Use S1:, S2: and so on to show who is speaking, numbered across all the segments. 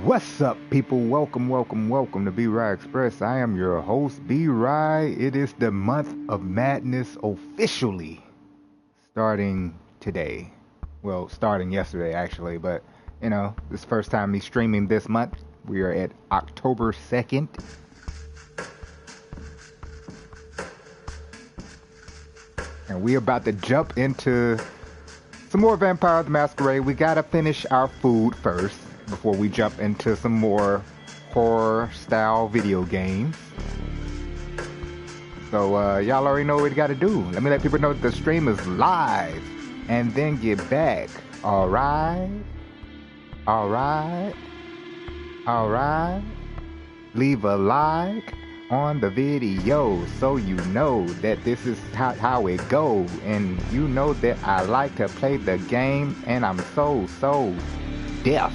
S1: What's up, people? Welcome to B-Rhy Express. I am your host, B-Rhy. It is the month of madness officially starting today. Well, starting yesterday, actually, but this is the first time me streaming this month. We are at October 2nd. And we about to jump into some more Vampire the Masquerade. We gotta finish our food first before we jump into some more horror style video games. So y'all already know what you gotta do. Let me let people know that the stream is live and then get back. Alright? Alright? Alright? Leave a like on the video so you know that this is how it goes, and you know that I like to play the game, and I'm so deaf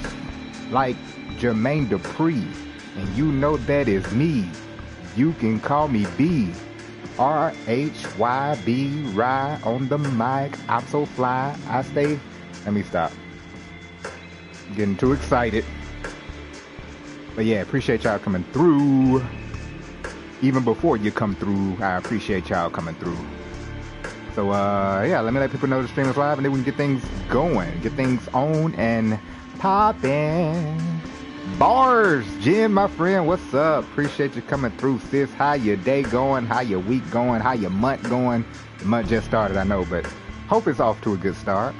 S1: like Jermaine Dupri, and you know that is me. You can call me B-R-H-Y-B-Rhy on the mic. I'm so fly. Let me stop. I'm getting too excited. But yeah, appreciate y'all coming through. Even before you come through, I appreciate y'all coming through. So yeah, let me let people know the stream is live, and then we can get things going, get things on and popping. Bars, Jim, my friend, what's up? Appreciate you coming through, sis. How your day going? How your week going? How your month going? The month just started, I know, but hope it's off to a good start.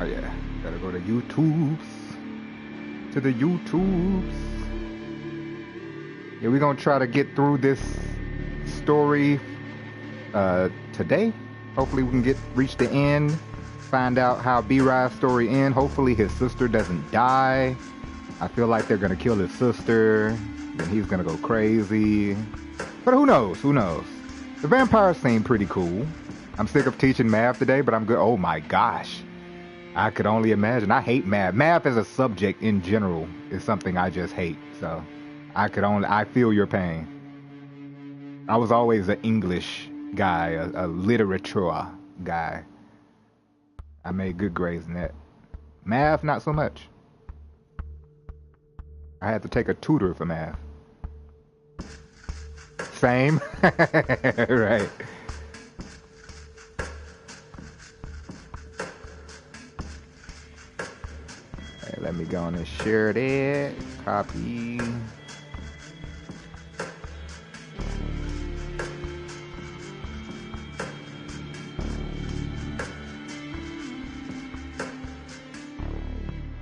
S1: Oh yeah, gotta go to YouTube's. To the YouTube's. Yeah, we're gonna try to get through this story today. Hopefully we can reach the end, find out how B-Rhy's story ends. Hopefully his sister doesn't die. I feel like they're gonna kill his sister, and he's gonna go crazy. But who knows? Who knows? The vampires seem pretty cool. I'm sick of teaching math today, but I'm good. Oh my gosh. I could only imagine. I hate math. Math as a subject in general is something I just hate. So I feel your pain. I was always an English guy, a literature guy. I made good grades in that. Math, not so much. I had to take a tutor for math. Same. Right. Let me go on and share that. Copy.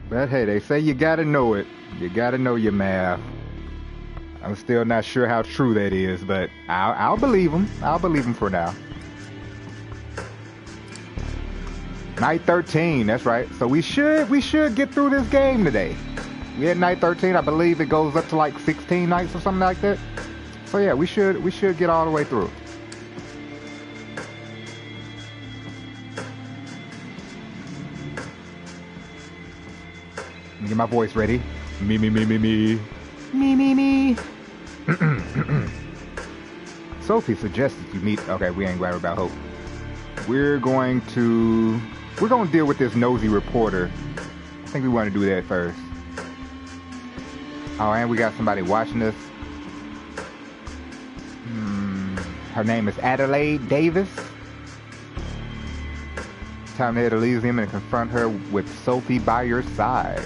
S1: But hey, they say you gotta know it. You gotta know your math. I'm still not sure how true that is, but I'll believe them. I'll believe them for now. Night 13, that's right. So we should get through this game today. We had night 13. I believe it goes up to like 16 nights or something like that. So yeah, we should get all the way through. Let me get my voice ready. Me. Sophie suggested you meet. Okay, we ain't worried about Hope. We're going to deal with this nosy reporter. I think we want to do that first. Oh, and we got somebody watching us. Her name is Adelaide Davis. Time to head to Elysium and confront her with Sophie by your side.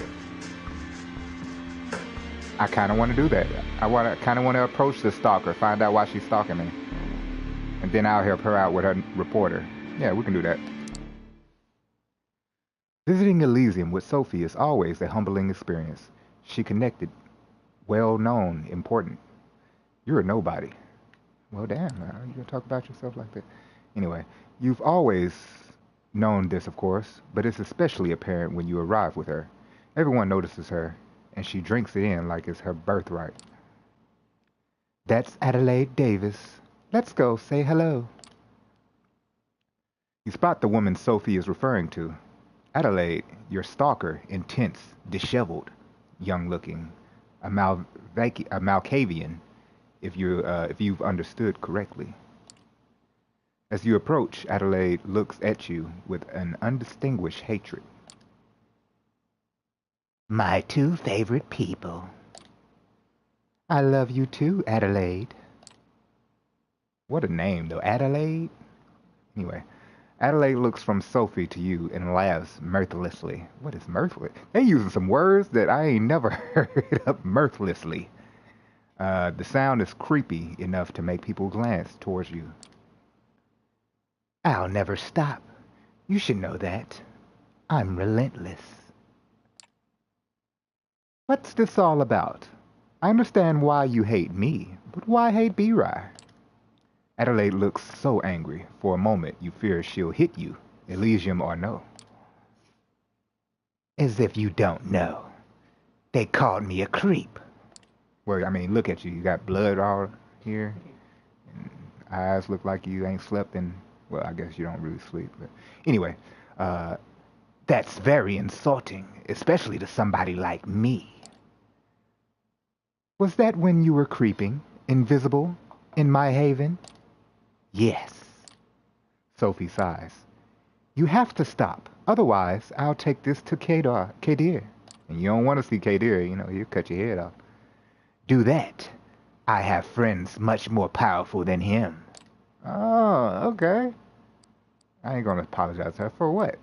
S1: I kind of want to do that. I kind of want to approach the stalker, find out why she's stalking me, and then I'll help her out with her reporter. Yeah, we can do that. Visiting Elysium with Sophie is always a humbling experience. She connected, well-known, important. You're a nobody. Well, damn, you gonna talk about yourself like that? Anyway, you've always known this, of course, but it's especially apparent when you arrive with her. Everyone notices her, and she drinks it in like it's her birthright. That's Adelaide Davis. Let's go say hello. You spot the woman Sophie is referring to. Adelaide, your stalker, intense, disheveled, young-looking, a Malkavian, if you've understood correctly. As you approach, Adelaide looks at you with an undistinguished hatred. My two favorite people. I love you too, Adelaide. What a name, though. Adelaide? Anyway, Adelaide looks from Sophie to you and laughs mirthlessly. What is mirthless? They using some words that I ain't never heard of. Mirthlessly. The sound is creepy enough to make people glance towards you. I'll never stop. You should know that. I'm relentless. What's this all about? I understand why you hate me, but why hate B-Rhy? Adelaide looks so angry. For a moment, you fear she'll hit you, Elysium or no. As if you don't know. They called me a creep. Well, I mean, look at you. You got blood all here. And eyes look like you ain't slept in... Well, I guess you don't really sleep. But anyway, that's very insulting, especially to somebody like me. Was that when you were creeping, invisible, in my haven? Yes. Sophie sighs. You have to stop. Otherwise, I'll take this to Kadir. And you don't want to see Kadir, you know, he'll cut your head off. Do that. I have friends much more powerful than him. Oh, okay. I ain't gonna apologize to her. For what?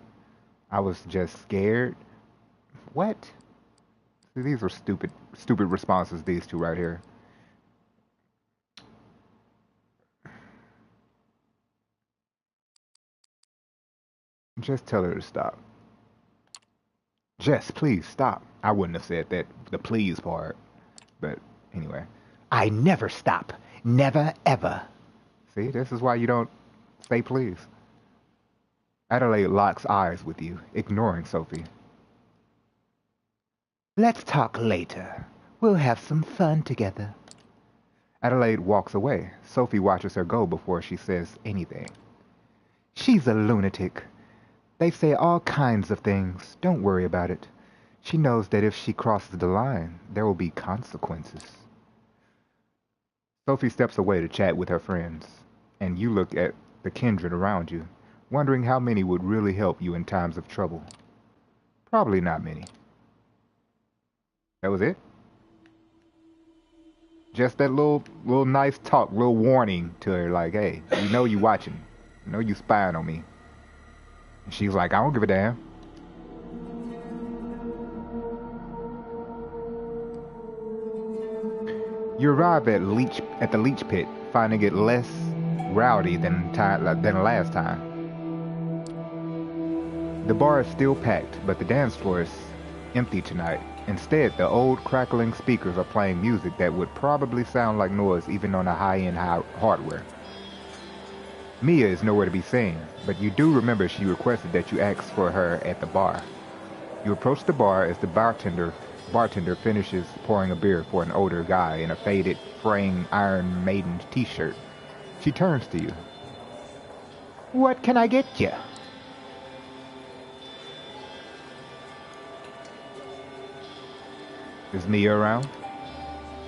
S1: I was just scared. What? See, these are stupid responses, these two right here. Just tell her to stop. Jess, please stop. I wouldn't have said that, the please part. But anyway. I never stop. Never, ever. See, this is why you don't say please. Adelaide locks eyes with you, ignoring Sophie. Let's talk later. We'll have some fun together. Adelaide walks away. Sophie watches her go before she says anything. She's a lunatic. They say all kinds of things. Don't worry about it. She knows that if she crosses the line, there will be consequences. Sophie steps away to chat with her friends, and you look at the kindred around you, wondering how many would really help you in times of trouble. Probably not many. That was it? Just that little nice talk, little warning to her, like, hey, you know you watching. You know you spying on me. And she's like, I don't give a damn. You arrive at the leech pit, finding it less rowdy than last time. The bar is still packed, but the dance floor is empty tonight. Instead, the old crackling speakers are playing music that would probably sound like noise even on a high-end hardware. Mia is nowhere to be seen, but you do remember she requested that you ask for her at the bar. You approach the bar as the bartender finishes pouring a beer for an older guy in a faded, fraying Iron Maiden t-shirt. She turns to you. What can I get you? Is Mia around?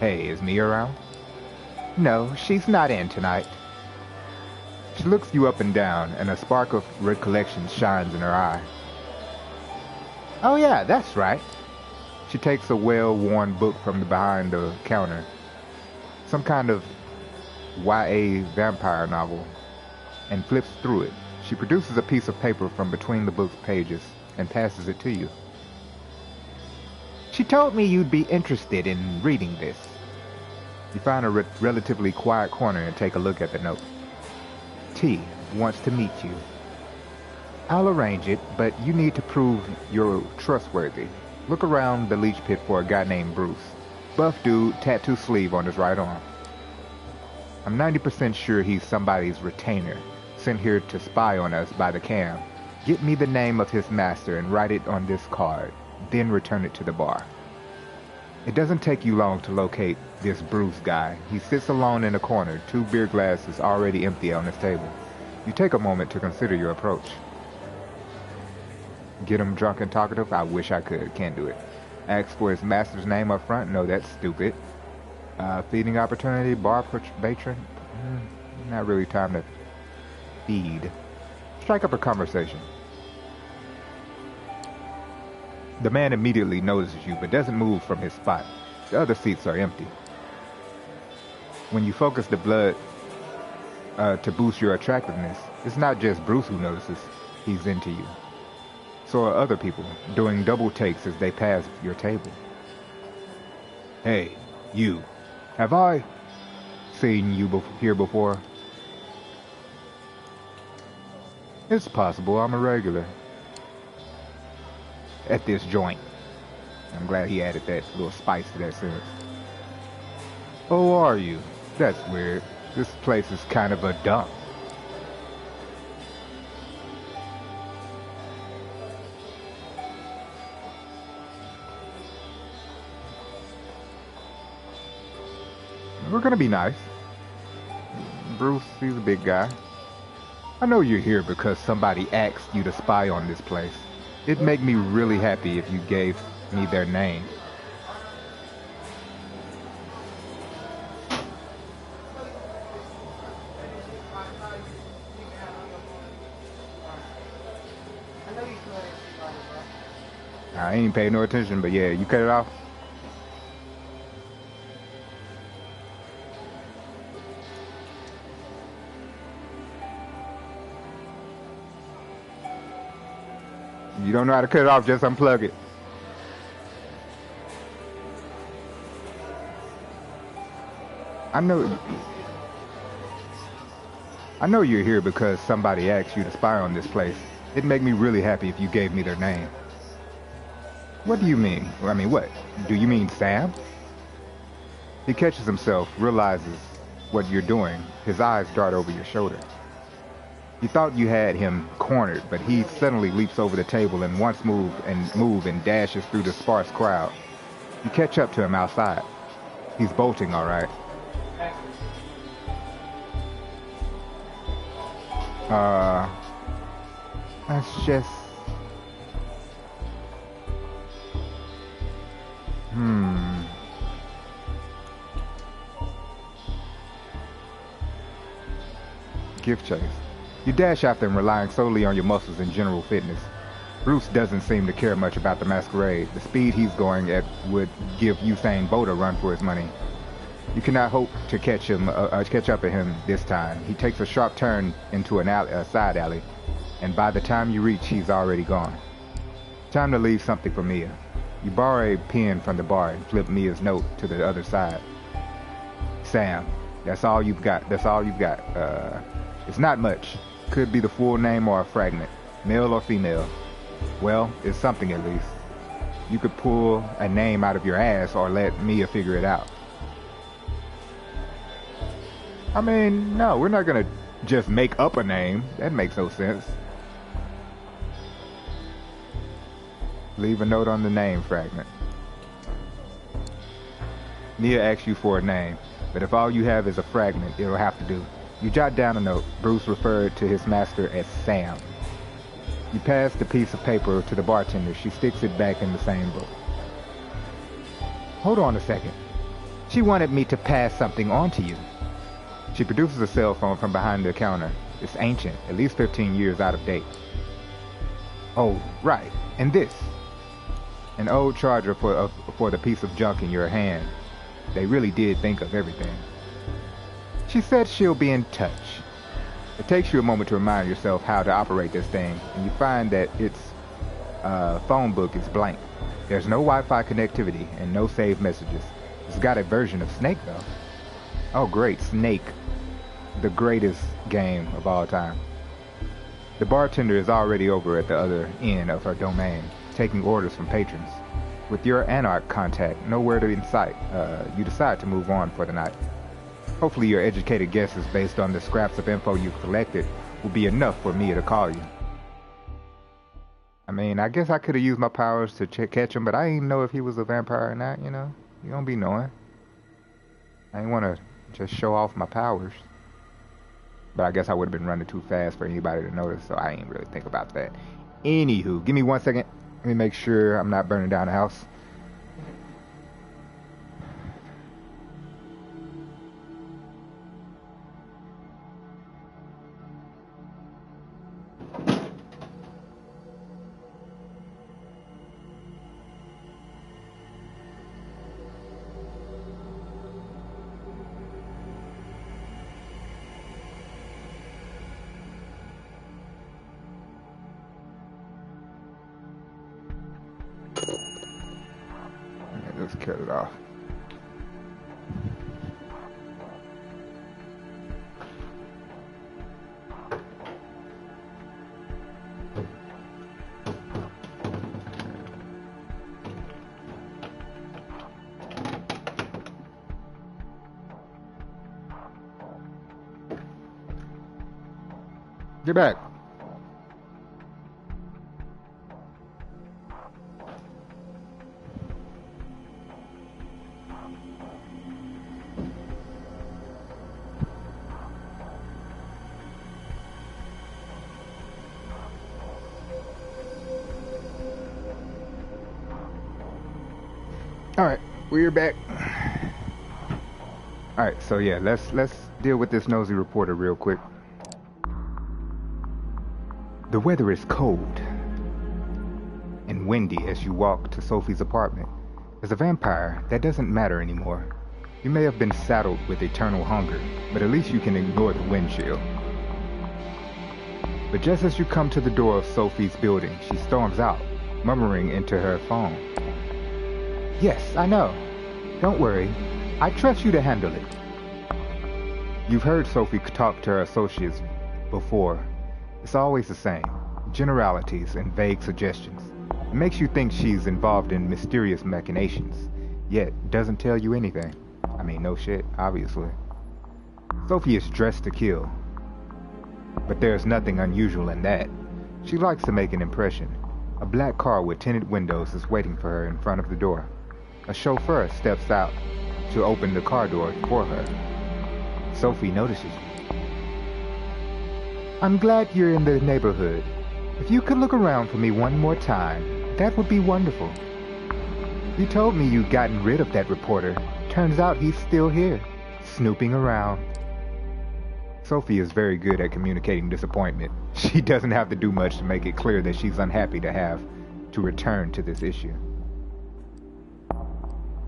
S1: Hey, is Mia around? No, she's not in tonight. She looks you up and down, and a spark of recollection shines in her eye. Oh yeah, that's right. She takes a well-worn book from behind the counter. Some kind of YA vampire novel, and flips through it. She produces a piece of paper from between the book's pages and passes it to you. She told me you'd be interested in reading this. You find a relatively quiet corner and take a look at the note. T wants to meet you. I'll arrange it, but you need to prove you're trustworthy. Look around the leech pit for a guy named Bruce. Buff dude, tattoo sleeve on his right arm. I'm 90% sure he's somebody's retainer, sent here to spy on us by the cam. Get me the name of his master and write it on this card, then return it to the bar. It doesn't take you long to locate this Bruce guy. He sits alone in a corner, 2 beer glasses already empty on his table. You take a moment to consider your approach. Get him drunk and talkative? I wish I could. Can't do it. Ask for his master's name up front? No, that's stupid. Feeding opportunity? Bar patron? Not really time to speed. Strike up a conversation. The man immediately notices you, but doesn't move from his spot. The other seats are empty. When you focus the blood to boost your attractiveness, it's not just Bruce who notices he's into you. So are other people, doing double takes as they pass your table. Hey, you. Have I seen you here before? It's possible I'm a regular at this joint. I'm glad he added that little spice to that sentence. Oh, are you? That's weird. This place is kind of a dump. We're gonna be nice. Bruce, he's a big guy. I know you're here because somebody asked you to spy on this place. It'd make me really happy if you gave me their name. I ain't paying no attention, but yeah, you cut it off. You don't know how to cut it off, just unplug it. I know you're here because somebody asked you to spy on this place. It'd make me really happy if you gave me their name. What do you mean? I mean, what? Do you mean Sam? He catches himself, realizes what you're doing. His eyes dart over your shoulder. You thought you had him cornered, but he suddenly leaps over the table and once move and dashes through the sparse crowd. You catch up to him outside. He's bolting, all right. That's just... Gift chase. You dash after him, relying solely on your muscles and general fitness. Bruce doesn't seem to care much about the masquerade. The speed he's going at would give Usain Bolt a run for his money. You cannot hope to catch up at him this time. He takes a sharp turn into a side alley, and by the time you reach, he's already gone. Time to leave something for Mia. You borrow a pen from the bar and flip Mia's note to the other side. Sam, that's all you've got. That's all you've got. It's not much. Could be the full name or a fragment, male or female. Well, it's something at least. You could pull a name out of your ass or let Mia figure it out. I mean, no, we're not gonna just make up a name. That makes no sense. Leave a note on the name fragment. Mia asks you for a name, but if all you have is a fragment, it'll have to do. You jot down a note. Bruce referred to his master as Sam. You pass the piece of paper to the bartender. She sticks it back in the same book. Hold on a second. She wanted me to pass something on to you. She produces a cell phone from behind the counter. It's ancient, at least 15 years out of date. Oh, right. And this. An old charger for the piece of junk in your hand. They really did think of everything. She said she'll be in touch. It takes you a moment to remind yourself how to operate this thing, and you find that its phone book is blank. There's no Wi-Fi connectivity and no saved messages. It's got a version of Snake, though. Oh, great, Snake. The greatest game of all time. The bartender is already over at the other end of her domain, taking orders from patrons. With your Anarch contact nowhere to be in sight, you decide to move on for the night. Hopefully your educated guesses based on the scraps of info you've collected will be enough for Mia to call you. I mean, I guess I could have used my powers to catch him, but I didn't know if he was a vampire or not, you know? You don't be knowing. I didn't want to just show off my powers. But I guess I would have been running too fast for anybody to notice, so I didn't really think about that. Anywho, give me 1 second. Let me make sure I'm not burning down the house. Cut it off. Get back. All right, we're back. All right, so yeah, let's deal with this nosy reporter real quick. The weather is cold and windy as you walk to Sophie's apartment. As a vampire, that doesn't matter anymore. You may have been saddled with eternal hunger, but at least you can ignore the wind chill. But just as you come to the door of Sophie's building, she storms out, murmuring into her phone. Yes, I know. Don't worry. I trust you to handle it. You've heard Sophie talk to her associates before. It's always the same. Generalities and vague suggestions. It makes you think she's involved in mysterious machinations, yet doesn't tell you anything. I mean, no shit, obviously. Sophie is dressed to kill. But there's nothing unusual in that. She likes to make an impression. A black car with tinted windows is waiting for her in front of the door. A chauffeur steps out to open the car door for her. Sophie notices you. I'm glad you're in the neighborhood. If you could look around for me one more time, that would be wonderful. You told me you'd gotten rid of that reporter. Turns out he's still here, snooping around. Sophie is very good at communicating disappointment. She doesn't have to do much to make it clear that she's unhappy to have to return to this issue.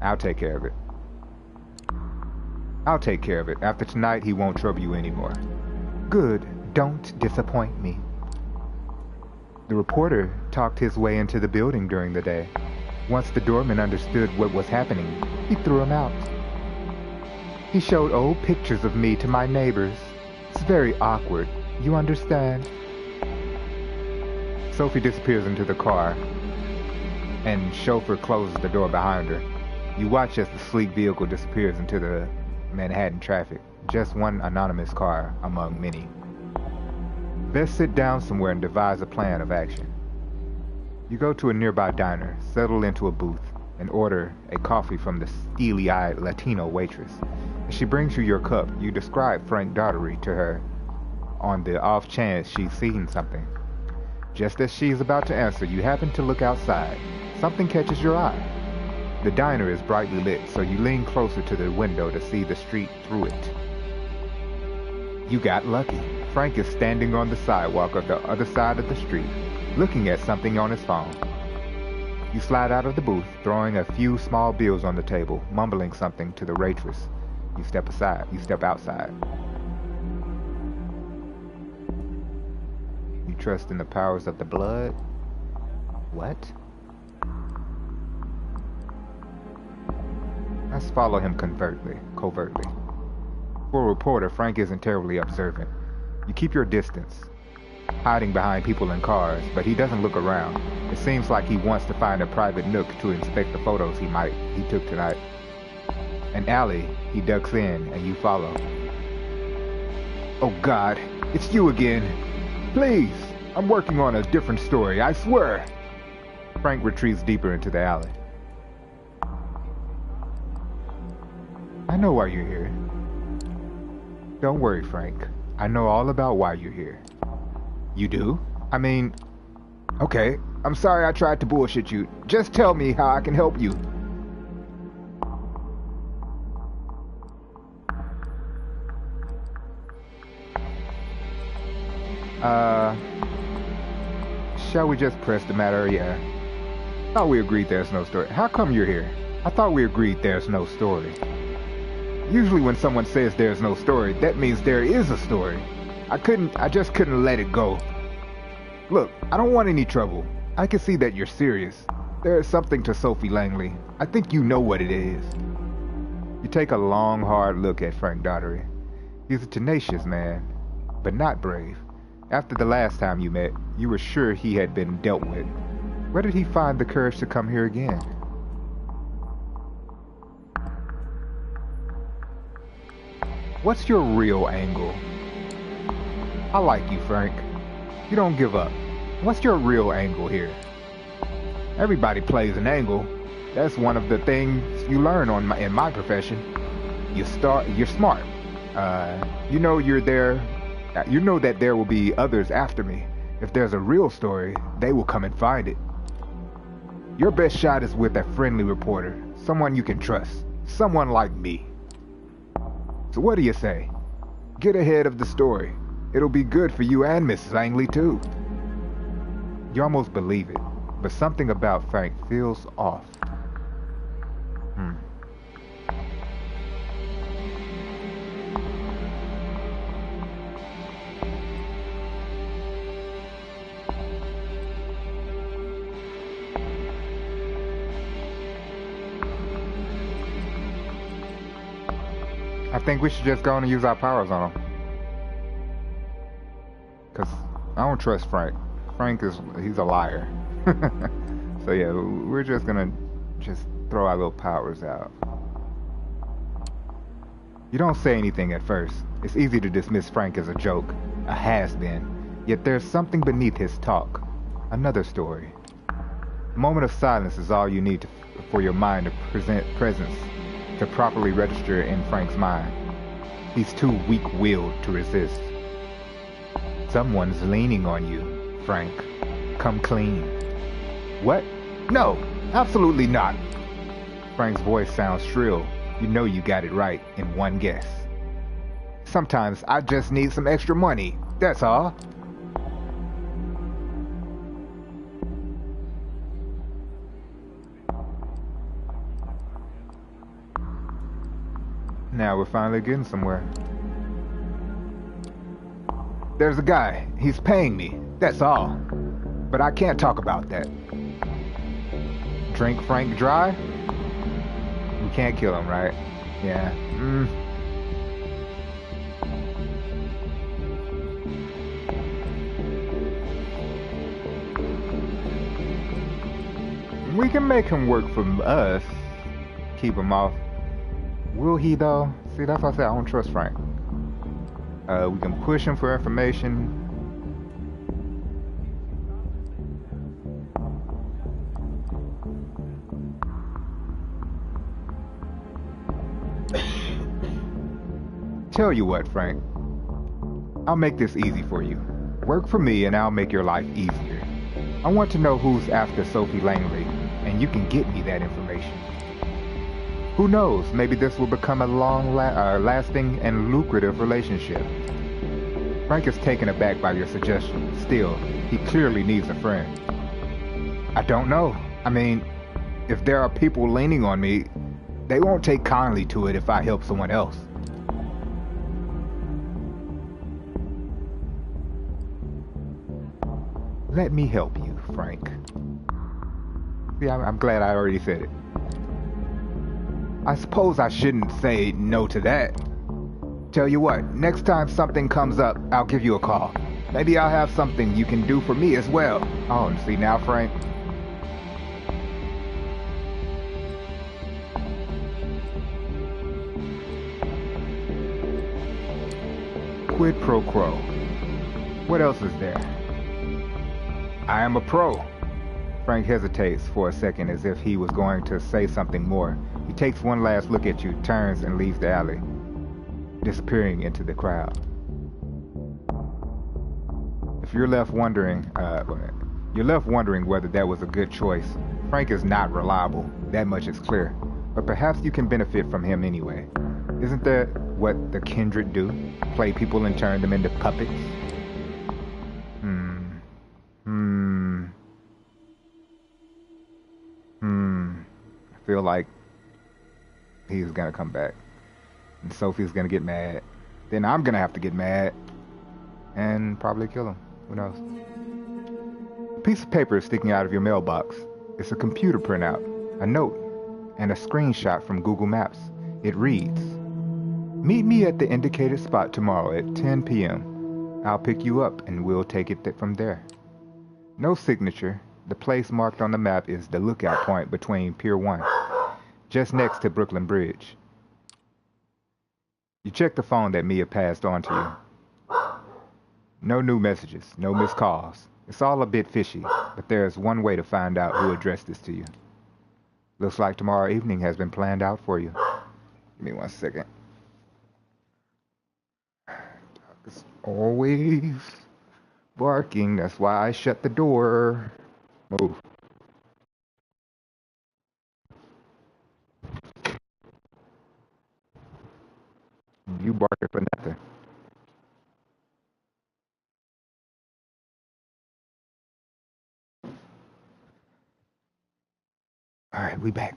S1: I'll take care of it. I'll take care of it. After tonight, he won't trouble you anymore. Good. Don't disappoint me. The reporter talked his way into the building during the day. Once the doorman understood what was happening, he threw him out. He showed old pictures of me to my neighbors. It's very awkward. You understand? Sophie disappears into the car, and chauffeur closes the door behind her. You watch as the sleek vehicle disappears into the Manhattan traffic. Just one anonymous car among many. Let's sit down somewhere and devise a plan of action. You go to a nearby diner, settle into a booth, and order a coffee from the steely-eyed Latino waitress. As she brings you your cup, you describe Frank Daughtery to her on the off chance she's seen something. Just as she's about to answer, you happen to look outside. Something catches your eye. The diner is brightly lit, so you lean closer to the window to see the street through it. You got lucky. Frank is standing on the sidewalk on the other side of the street, looking at something on his phone. You slide out of the booth, throwing a few small bills on the table, mumbling something to the waitress. You step outside. You trust in the powers of the blood? What? Let's follow him covertly. For a reporter, Frank isn't terribly observant. You keep your distance, hiding behind people in cars, but he doesn't look around. It seems like he wants to find a private nook to inspect the photos he took tonight. An alley, he ducks in, and you follow. Oh God, it's you again. Please, I'm working on a different story, I swear. Frank retreats deeper into the alley. I know why you're here. Don't worry, Frank. I know all about why you're here. You do? I mean, okay, I'm sorry I tried to bullshit you. Just tell me how I can help you. Shall we just press the matter? Yeah. Thought we agreed there's no story. How come you're here? I thought we agreed there's no story. Usually when someone says there's no story, that means there is a story. I just couldn't let it go. Look, I don't want any trouble. I can see that you're serious. There is something to Sophie Langley. I think you know what it is. You take a long, hard look at Frank Daugherty. He's a tenacious man, but not brave. After the last time you met, you were sure he had been dealt with. Where did he find the courage to come here again? What's your real angle? I like you, Frank. You don't give up. What's your real angle here? Everybody plays an angle. That's one of the things you learn in my profession. You're smart. You know you're there. You know that there will be others after me. If there's a real story, they will come and find it. Your best shot is with a friendly reporter, someone you can trust, someone like me. So what do you say? Get ahead of the story. It'll be good for you and Mrs. Langley too. You almost believe it, but something about Frank feels off. I think we should just go on and use our powers on him. Because I don't trust Frank. He's a liar. So yeah, we're just gonna throw our little powers out. You don't say anything at first. It's easy to dismiss Frank as a joke, a has-been. Yet there's something beneath his talk. Another story. A moment of silence is all you need for your mind to presence to properly register in Frank's mind. He's too weak-willed to resist. Someone's leaning on you, Frank. Come clean. What? No, absolutely not. Frank's voice sounds shrill. You know you got it right in one guess. Sometimes I just need some extra money, that's all. Now we're finally getting somewhere. There's a guy. He's paying me. That's all. But I can't talk about that. Drink Frank dry? We can't kill him, right? Yeah. We can make him work for us. Keep him off. Will he though? See, that's why I said I don't trust Frank. We can push him for information. Tell you what, Frank. I'll make this easy for you. Work for me and I'll make your life easier. I want to know who's after Sophie Langley, and you can get me that information. Who knows, maybe this will become a long-lasting and lucrative relationship. Frank is taken aback by your suggestion. Still, he clearly needs a friend. I don't know. I mean, if there are people leaning on me, they won't take kindly to it if I help someone else. Let me help you, Frank. See, I'm glad I already said it. I suppose I shouldn't say no to that. Tell you what, next time something comes up, I'll give you a call. Maybe I'll have something you can do for me as well. Oh, and see now, Frank? Quid pro quo. What else is there? I am a pro. Frank hesitates for a second as if he was going to say something more. He takes one last look at you, turns and leaves the alley, disappearing into the crowd. If you're left wondering whether that was a good choice. Frank is not reliable, that much is clear. But perhaps you can benefit from him anyway. Isn't that what the kindred do? Play people and turn them into puppets? I feel like he's gonna come back. And Sophie's gonna get mad. Then I'm gonna have to get mad. And probably kill him. Who knows? A piece of paper is sticking out of your mailbox. It's a computer printout, a note, and a screenshot from Google Maps. It reads, "Meet me at the indicated spot tomorrow at 10 p.m. I'll pick you up and we'll take it from there." No signature. The place marked on the map is the lookout point between Pier 1, just next to Brooklyn Bridge. You check the phone that Mia passed on to you. No new messages, no missed calls. It's all a bit fishy, but there's one way to find out who addressed this to you. Looks like tomorrow evening has been planned out for you. Give me 1 second. Dog is always barking. That's why I shut the door. Move. You barking for nothing. Alright, we back.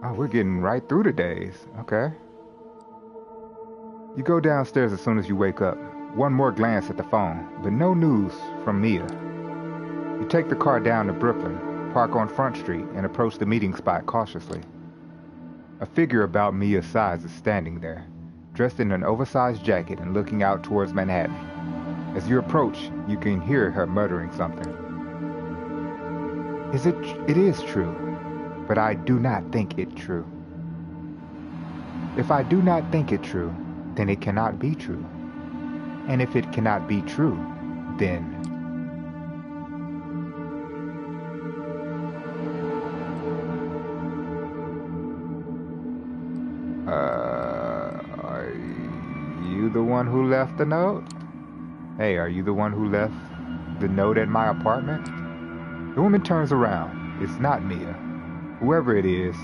S1: Oh, we're getting right through the days. Okay. You go downstairs as soon as you wake up. One more glance at the phone, but no news from Mia. You take the car down to Brooklyn, park on Front Street, and approach the meeting spot cautiously. A figure about Mia's size is standing there, dressed in an oversized jacket and looking out towards Manhattan. As you approach, you can hear her muttering something. It is true, but I do not think it true. If I do not think it true, then it cannot be true. And if it cannot be true, then... Are you the one who left the note? Hey, are you the one who left the note at my apartment? The woman turns around. It's not Mia. Whoever it is,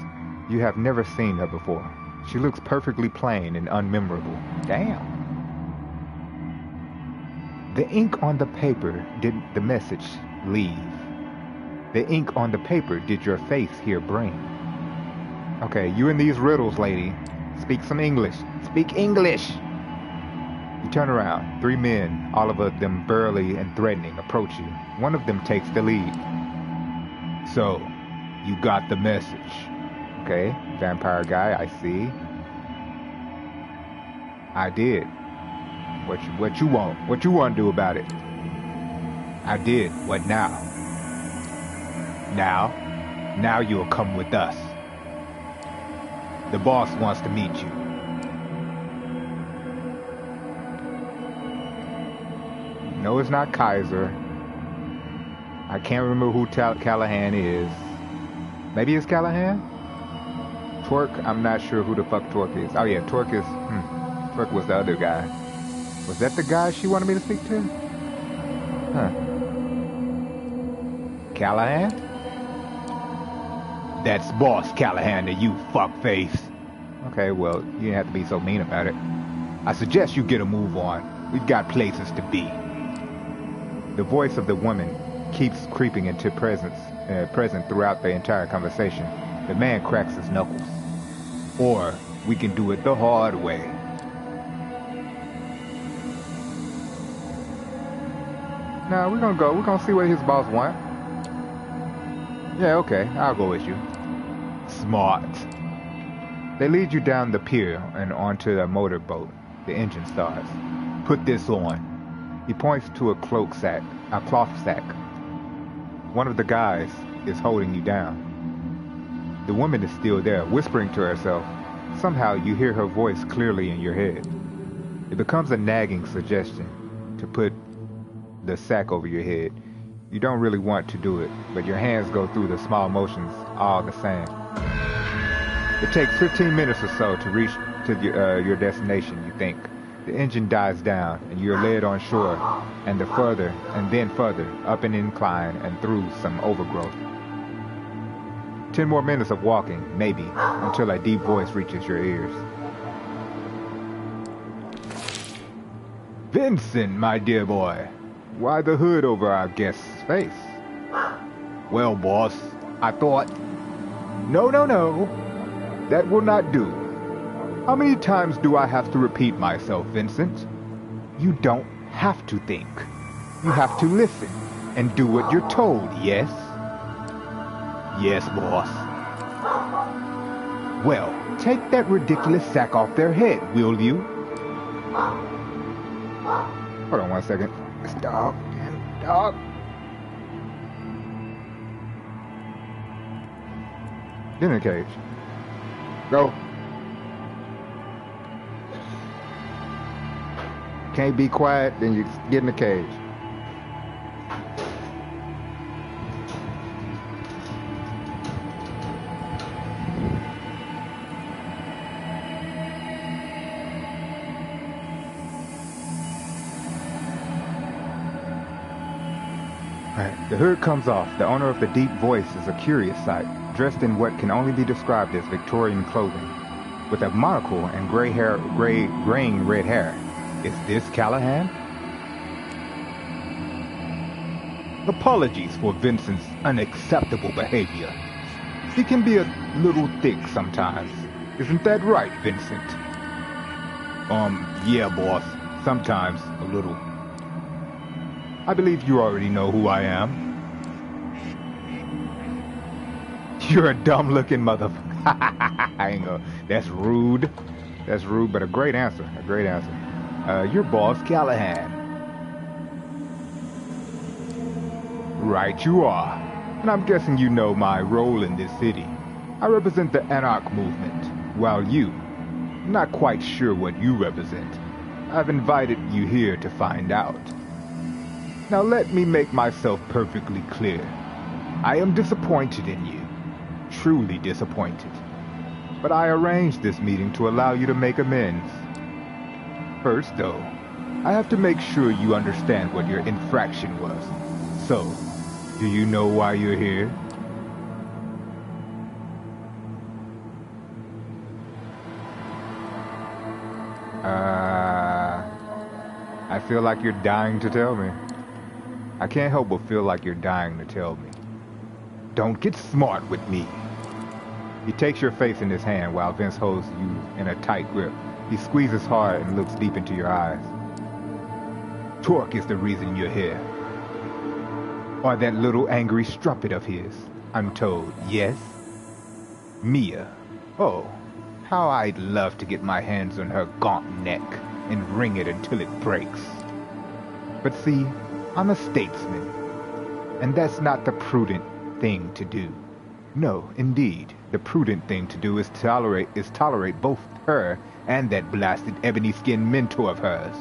S1: you have never seen her before. She looks perfectly plain and unmemorable. Damn. The ink on the paper did the message leave. The ink on the paper did your face here bring. Okay, you and these riddles, lady. Speak some English. Speak English! You turn around. 3 men, all of them burly and threatening, approach you. One of them takes the lead. So, you got the message. Okay, vampire guy, I see. I did. What you want? What you want to do about it? I did. What now? Now you'll come with us. The boss wants to meet you. No, it's not Kaiser. I can't remember who Callahan is. Maybe it's Callahan? Torque? I'm not sure who the fuck Torque is. Oh yeah, Torque is... Torque was the other guy. Was that the guy she wanted me to speak to? Huh. Callahan? That's Boss Callahan to you, fuckface. Okay, well, you didn't have to be so mean about it. I suggest you get a move on. We've got places to be. The voice of the woman keeps creeping into present throughout the entire conversation. The man cracks his knuckles. Or we can do it the hard way. No, we're gonna go. We're gonna see what his boss want. Yeah, okay. I'll go with you. Smart. They lead you down the pier and onto a motorboat. The engine starts. Put this on. He points to a cloth sack. One of the guys is holding you down. The woman is still there, whispering to herself. Somehow you hear her voice clearly in your head. It becomes a nagging suggestion to put the sack over your head. You don't really want to do it, but your hands go through the small motions all the same. It takes 15 minutes or so to reach to your destination, you think. The engine dies down, and you're led on shore, and then further, up an incline and through some overgrowth. 10 more minutes of walking, maybe, until a deep voice reaches your ears. Vincent, my dear boy, why the hood over our guest's face? Well, boss, I thought... No, that will not do. How many times do I have to repeat myself, Vincent? You don't have to think. You have to listen. and do what you're told, yes? Yes, boss. Well, take that ridiculous sack off their head, will you? Hold on 1 second. This dog, damn dog. Get in the cage. Go. Can't be quiet, then you get in the cage. The hood comes off. The owner of the deep voice is a curious sight, dressed in what can only be described as Victorian clothing, with a monocle and graying red hair. Is this Callahan? Apologies for Vincent's unacceptable behavior. He can be a little thick sometimes. Isn't that right, Vincent? Yeah, boss. Sometimes a little. I believe you already know who I am. You're a dumb-looking mother... I ain't gonna... That's rude. That's rude, but a great answer. A great answer. Your boss, Callahan. Right you are. And I'm guessing you know my role in this city. I represent the Anarch movement, while you... not quite sure what you represent. I've invited you here to find out. Now let me make myself perfectly clear. I am disappointed in you. Truly disappointed. But I arranged this meeting to allow you to make amends. First, though, I have to make sure you understand what your infraction was. So, do you know why you're here? I feel like you're dying to tell me. I can't help but feel like you're dying to tell me. Don't get smart with me. He takes your face in his hand while Vince holds you in a tight grip. He squeezes hard and looks deep into your eyes. Torque is the reason you're here. Or that little angry strumpet of his, I'm told, yes? Mia. Oh, how I'd love to get my hands on her gaunt neck and wring it until it breaks. But see, I'm a statesman, and that's not the prudent thing to do. No, indeed, the prudent thing to do is tolerate both her and that blasted ebony skin mentor of hers.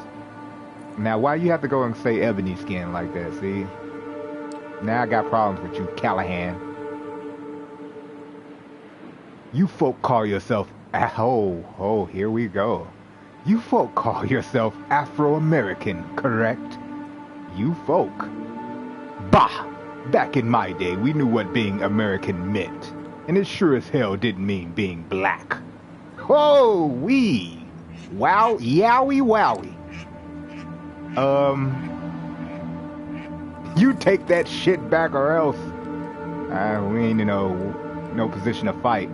S1: Now, why you have to go and say ebony skin like that, see? Now I got problems with you, Callahan. You folk call yourself... Oh, here we go. You folk call yourself Afro-American, correct? You folk. Bah! Back in my day, we knew what being American meant. And it sure as hell didn't mean being black. Oh, wee! Wow, yowie wowie. You take that shit back or else. We ain't in no position to fight.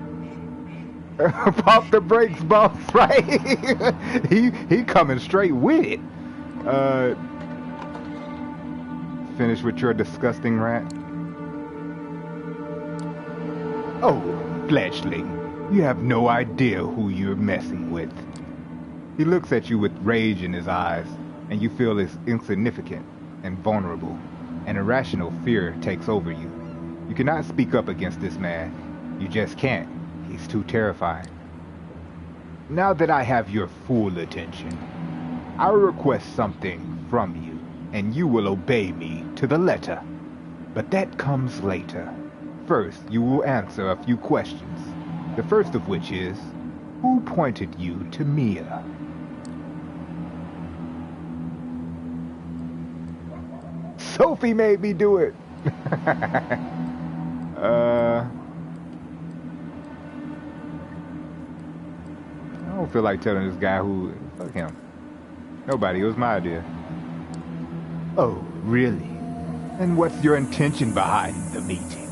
S1: Pop the brakes, boss, right? he coming straight with it. Finish with your disgusting rat? Oh, fledgling, you have no idea who you're messing with. He looks at you with rage in his eyes, and you feel as insignificant and vulnerable. An irrational fear takes over you. You cannot speak up against this man. You just can't. He's too terrifying. Now that I have your full attention, I'll request something from you, and you will obey me to the letter. But that comes later. First, you will answer a few questions. The first of which is, who pointed you to Mia? Sophie made me do it! I don't feel like telling this guy who... Fuck him. Nobody, it was my idea. Oh, really? And what's your intention behind the meeting?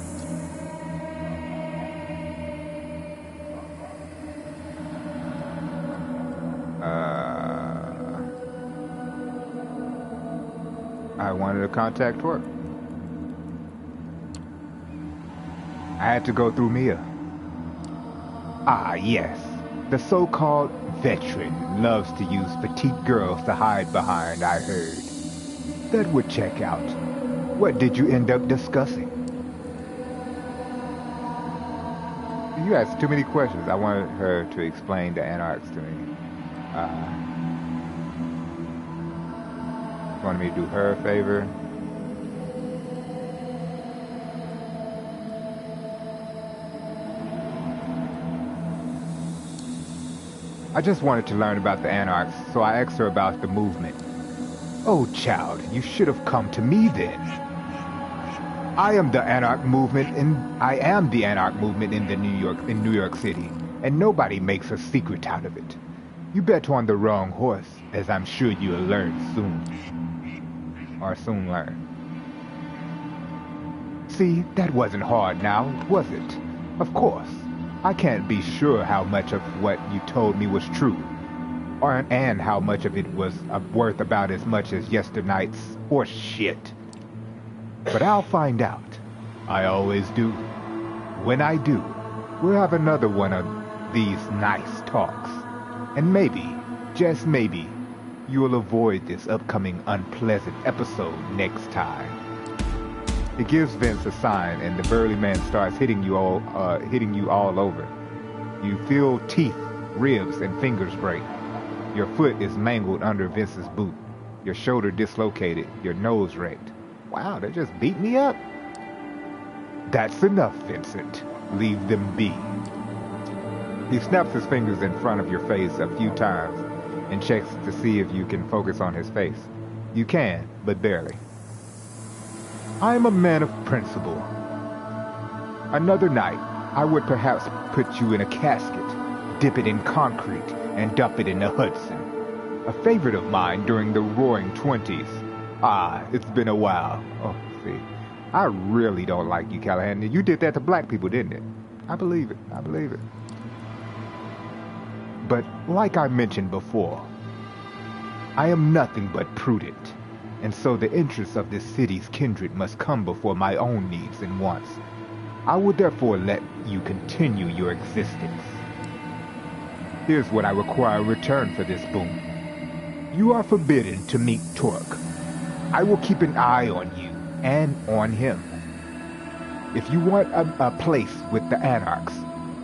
S1: I wanted to contact Torque. I had to go through Mia. Ah, yes. The so-called veteran loves to use petite girls to hide behind, I heard. That would check out. What did you end up discussing? You asked too many questions. I wanted her to explain the anarchs to me. Wanted me to do her a favor. I just wanted to learn about the anarchs, so I asked her about the movement. Oh, child, you should have come to me then. I am the anarch movement in New York City, and nobody makes a secret out of it. You bet on the wrong horse, as I'm sure you'll learn soon. Or soon learn. See, that wasn't hard now, was it? Of course. I can't be sure how much of what you told me was true, and how much of it was worth about as much as yesternight's horse shit. But I'll find out. I always do. When I do, we'll have another one of these nice talks. And maybe, just maybe, you'll avoid this upcoming unpleasant episode next time. He gives Vince a sign, and the burly man starts hitting you all over. You feel teeth, ribs, and fingers break. Your foot is mangled under Vince's boot. Your shoulder dislocated. Your nose wrecked. Wow, they just beat me up. That's enough, Vincent. Leave them be. He snaps his fingers in front of your face a few times and checks to see if you can focus on his face. You can, but barely. I am a man of principle. Another night, I would perhaps put you in a casket, dip it in concrete, and dump it in the Hudson. A favorite of mine during the Roaring '20s. Ah, it's been a while. Oh, see, I really don't like you, Callahan. You did that to black people, didn't it? I believe it. I believe it. But like I mentioned before, I am nothing but prudent. And so the interests of this city's kindred must come before my own needs and wants. I will therefore let you continue your existence. Here's what I require in return for this boon. You are forbidden to meet Torque. I will keep an eye on you and on him. If you want a place with the anarchs,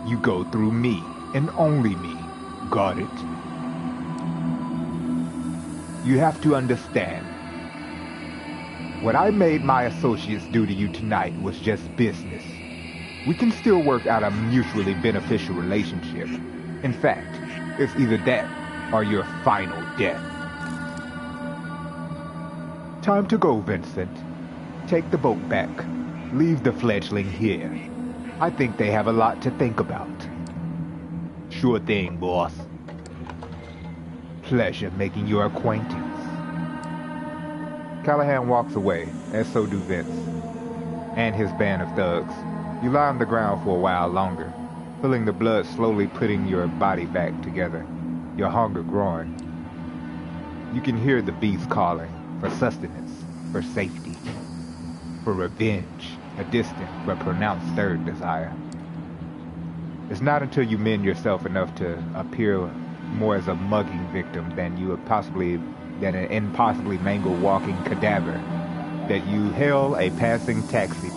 S1: you go through me and only me. Got it? You have to understand. What I made my associates do to you tonight was just business. We can still work out a mutually beneficial relationship. In fact, it's either that or your final death. Time to go, Vincent. Take the boat back. Leave the fledgling here. I think they have a lot to think about. Sure thing, boss. Pleasure making your acquaintance. Callahan walks away, as so do Vince, and his band of thugs. You lie on the ground for a while longer, feeling the blood slowly putting your body back together, your hunger growing. You can hear the beast calling for sustenance, for safety, for revenge, a distant but pronounced third desire. It's not until you mend yourself enough to appear more as a mugging victim than an impossibly mangled walking cadaver that you hail a passing taxi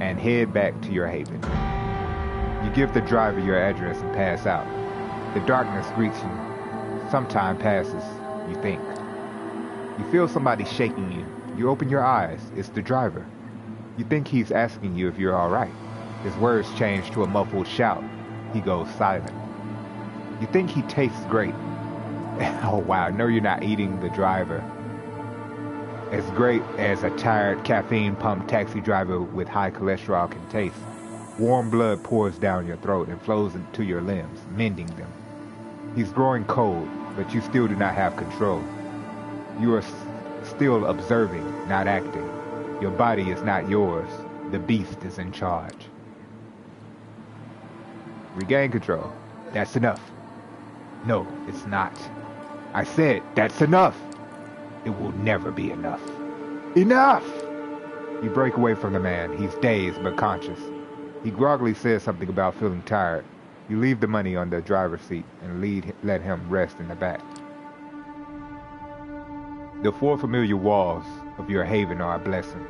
S1: and head back to your haven. You give the driver your address and pass out. The darkness greets you. Some time passes, you think. You feel somebody shaking you. You open your eyes. It's the driver. You think he's asking you if you're all right. His words change to a muffled shout. He goes silent. You think he tastes great. Oh wow, no you're not eating the driver. As great as a tired, caffeine-pumped taxi driver with high cholesterol can taste. Warm blood pours down your throat and flows into your limbs, mending them. He's growing cold, but you still do not have control. You are still observing, not acting. Your body is not yours. The beast is in charge. Regain control. That's enough. No, it's not. I said, that's enough. It will never be enough. Enough! You break away from the man. He's dazed but conscious. He groggily says something about feeling tired. You leave the money on the driver's seat and let him rest in the back. The four familiar walls of your haven are a blessing.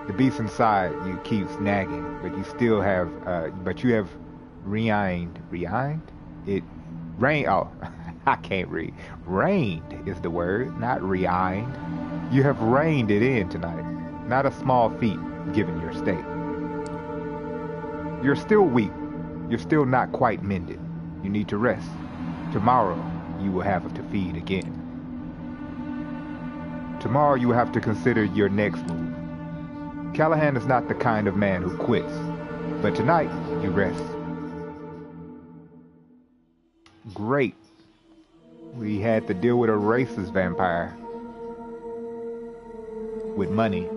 S1: The beast inside you keeps nagging, but you have reined it. I can't read. Reined is the word, not reined. You have reined it in tonight. Not a small feat, given your state. You're still weak. You're still not quite mended. You need to rest. Tomorrow, you will have to feed again. Tomorrow, you will have to consider your next move. Callahan is not the kind of man who quits, but tonight, you rest. Great. We had to deal with a racist vampire. With money.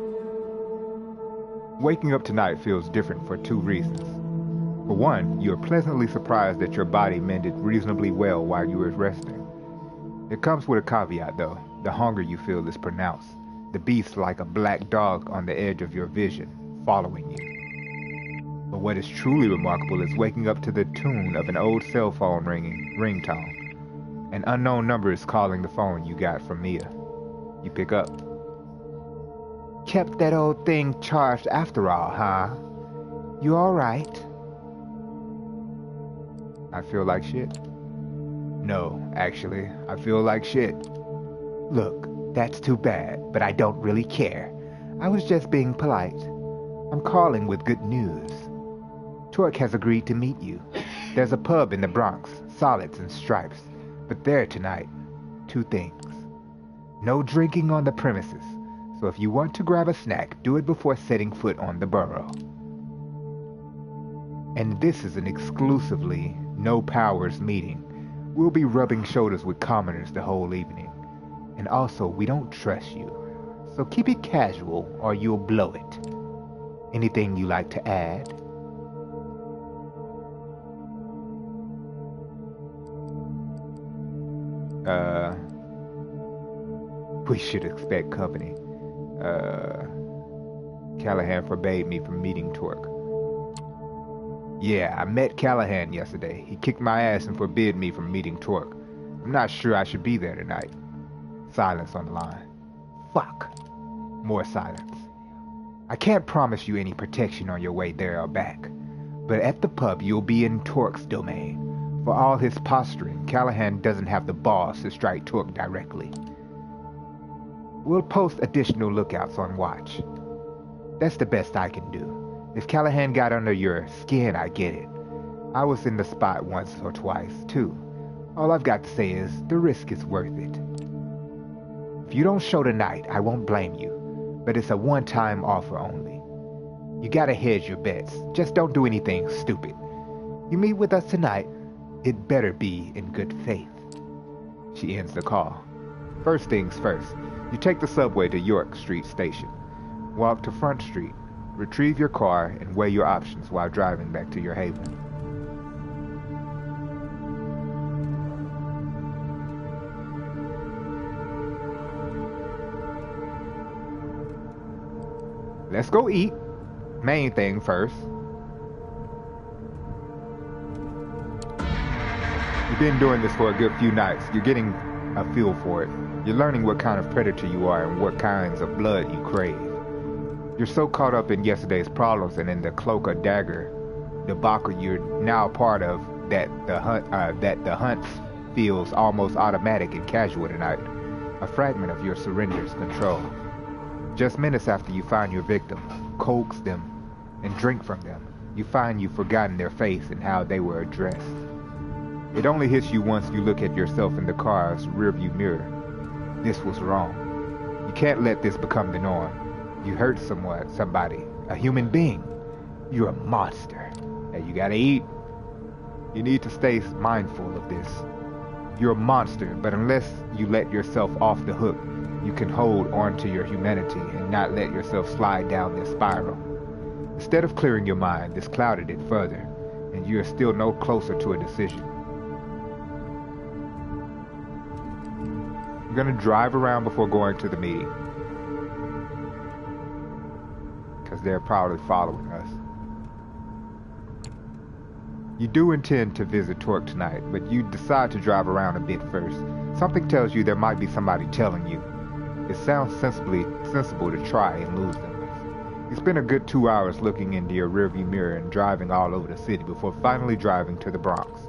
S1: Waking up tonight feels different for two reasons. For one, you are pleasantly surprised that your body mended reasonably well while you were resting. It comes with a caveat though. The hunger you feel is pronounced. The beast like a black dog on the edge of your vision, following you. But what is truly remarkable is waking up to the tune of an old cell phone ringtone. An unknown number is calling the phone you got from Mia. You pick up. Kept that old thing charged after all, huh? You alright? I feel like shit. No, actually, I feel like shit. Look, that's too bad, but I don't really care. I was just being polite. I'm calling with good news. Torque has agreed to meet you. There's a pub in the Bronx, Solids and Stripes. But there tonight, two things. No drinking on the premises. So if you want to grab a snack, do it before setting foot on the borough. And this is an exclusively no powers meeting. We'll be rubbing shoulders with commoners the whole evening. And also, we don't trust you. So keep it casual or you'll blow it. Anything you like to add? We should expect company. Callahan forbade me from meeting Torque. Yeah, I met Callahan yesterday. He kicked my ass and forbid me from meeting Torque. I'm not sure I should be there tonight. Silence on the line. Fuck. More silence. I can't promise you any protection on your way there or back, but at the pub you'll be in Torque's domain. For all his posturing, Callahan doesn't have the balls to strike Torque directly. We'll post additional lookouts on watch. That's the best I can do. If Callahan got under your skin, I get it. I was in the spot once or twice, too. All I've got to say is, the risk is worth it. If you don't show tonight, I won't blame you, but it's a one-time offer only. You gotta hedge your bets. Just don't do anything stupid. You meet with us tonight, it better be in good faith. She ends the call. First things first, you take the subway to York Street Station. Walk to Front Street, retrieve your car, and weigh your options while driving back to your haven. Let's go eat. Main thing first. You've been doing this for a good few nights. You're getting a feel for it. You're learning what kind of predator you are and what kinds of blood you crave. You're so caught up in yesterday's problems and in the cloak or dagger debacle you're now part of that the hunt feels almost automatic and casual tonight. A fragment of your surrender's control. Just minutes after you find your victim, coax them, and drink from them, you find you've forgotten their face and how they were addressed. It only hits you once you look at yourself in the car's rearview mirror. This was wrong. You can't let this become the norm. You hurt somebody, a human being. You're a monster. And you gotta eat. You need to stay mindful of this. You're a monster, but unless you let yourself off the hook, you can hold on to your humanity and not let yourself slide down this spiral. Instead of clearing your mind, this clouded it further, and you are still no closer to a decision. You're gonna drive around before going to the meeting. they're probably following us. You do intend to visit Torque tonight, but you decide to drive around a bit first. Something tells you there might be somebody telling you. It sounds sensible to try and lose them. You spend a good 2 hours looking into your rearview mirror and driving all over the city before finally driving to the Bronx.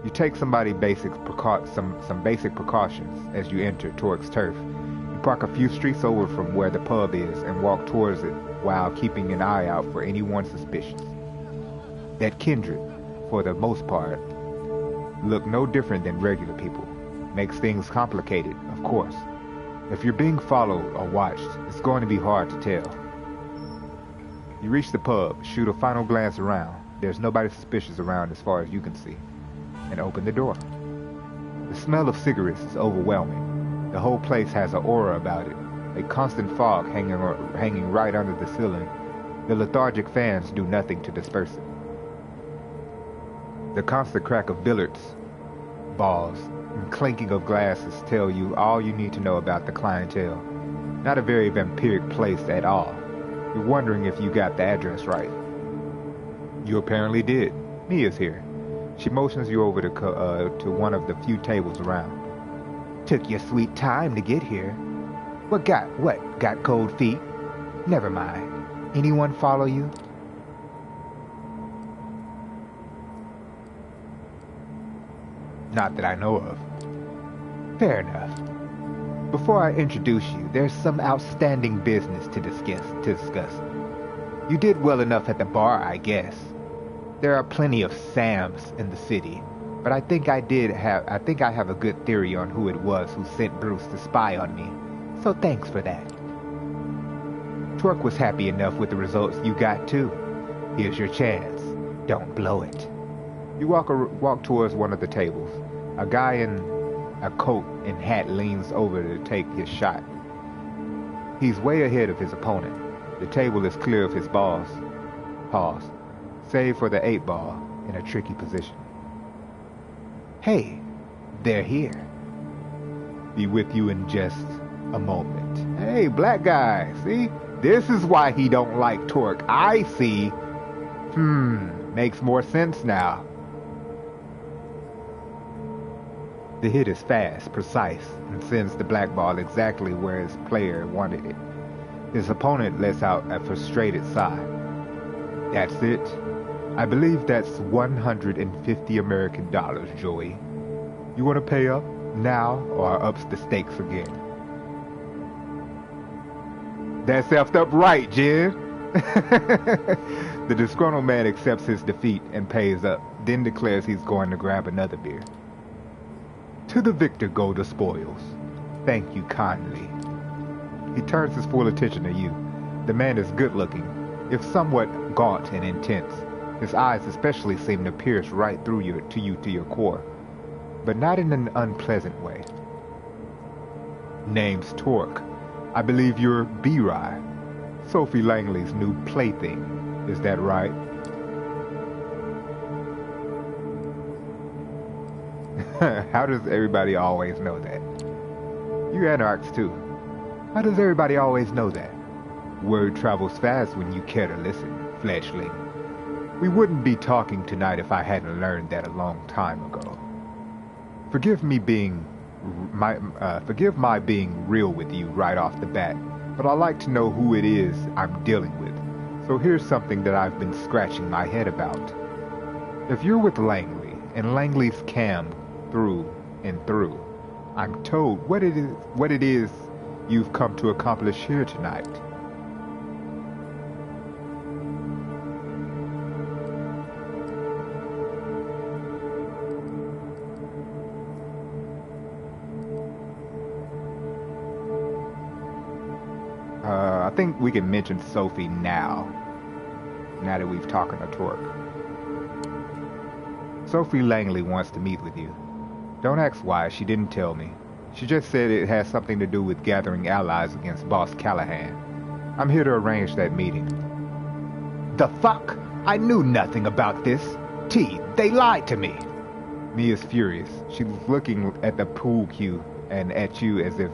S1: You take some basic precautions as you enter Torque's turf. You park a few streets over from where the pub is and walk towards it while keeping an eye out for anyone suspicious. That kindred, for the most part, look no different than regular people. Makes things complicated, of course. If you're being followed or watched, it's going to be hard to tell. You reach the pub, shoot a final glance around. There's nobody suspicious around as far as you can see, and open the door. The smell of cigarettes is overwhelming. The whole place has an aura about it, a constant fog hanging right under the ceiling. The lethargic fans do nothing to disperse it. The constant crack of billiards balls and clinking of glasses tell you all you need to know about the clientele. Not a very vampiric place at all. You're wondering if you got the address right. You apparently did. Mia's here. She motions you over to one of the few tables around. Took your sweet time to get here. What? Got cold feet? Never mind. Anyone follow you? Not that I know of. Fair enough. Before I introduce you, there's some outstanding business to discuss. You did well enough at the bar, I guess. There are plenty of Sams in the city, but I think I have a good theory on who it was who sent Bruce to spy on me. So thanks for that. Torque was happy enough with the results you got too. Here's your chance. Don't blow it. You walk towards one of the tables. A guy in a coat and hat leans over to take his shot. He's way ahead of his opponent. The table is clear of his balls. Pause. Save for the 8-ball in a tricky position. Hey, they're here. Be with you in just a moment. Hey, black guy, see? This is why he don't like Torque. I see. Makes more sense now. The hit is fast, precise, and sends the black ball exactly where his player wanted it. His opponent lets out a frustrated sigh. That's it. I believe that's $150 American, Joey. You want to pay up now or ups the stakes again? That's effed up right, Jen. The disgruntled man accepts his defeat and pays up, then declares he's going to grab another beer. To the victor go the spoils. Thank you kindly. He turns his full attention to you. The man is good-looking, if somewhat gaunt and intense. His eyes especially seem to pierce right through to your core, but not in an unpleasant way. Name's Torque. I believe you're B-Rhy, Sophie Langley's new plaything. Is that right? How does everybody always know that? You EnterAction too. How does everybody always know that? Word travels fast when you care to listen, fledgling. We wouldn't be talking tonight if I hadn't learned that a long time ago. Forgive my being real with you right off the bat, but I like to know who it is I'm dealing with. So here's something that I've been scratching my head about. If you're with Langley, and Langley's cam through and through, I'm told what it is you've come to accomplish here tonight. I think we can mention Sophie now that we've talked to Torque. Sophie Langley wants to meet with you. Don't ask why, she didn't tell me. She just said it has something to do with gathering allies against Boss Callahan. I'm here to arrange that meeting. The fuck? I knew nothing about this. They lied to me. Mia's furious. She was looking at the pool cue and at you as if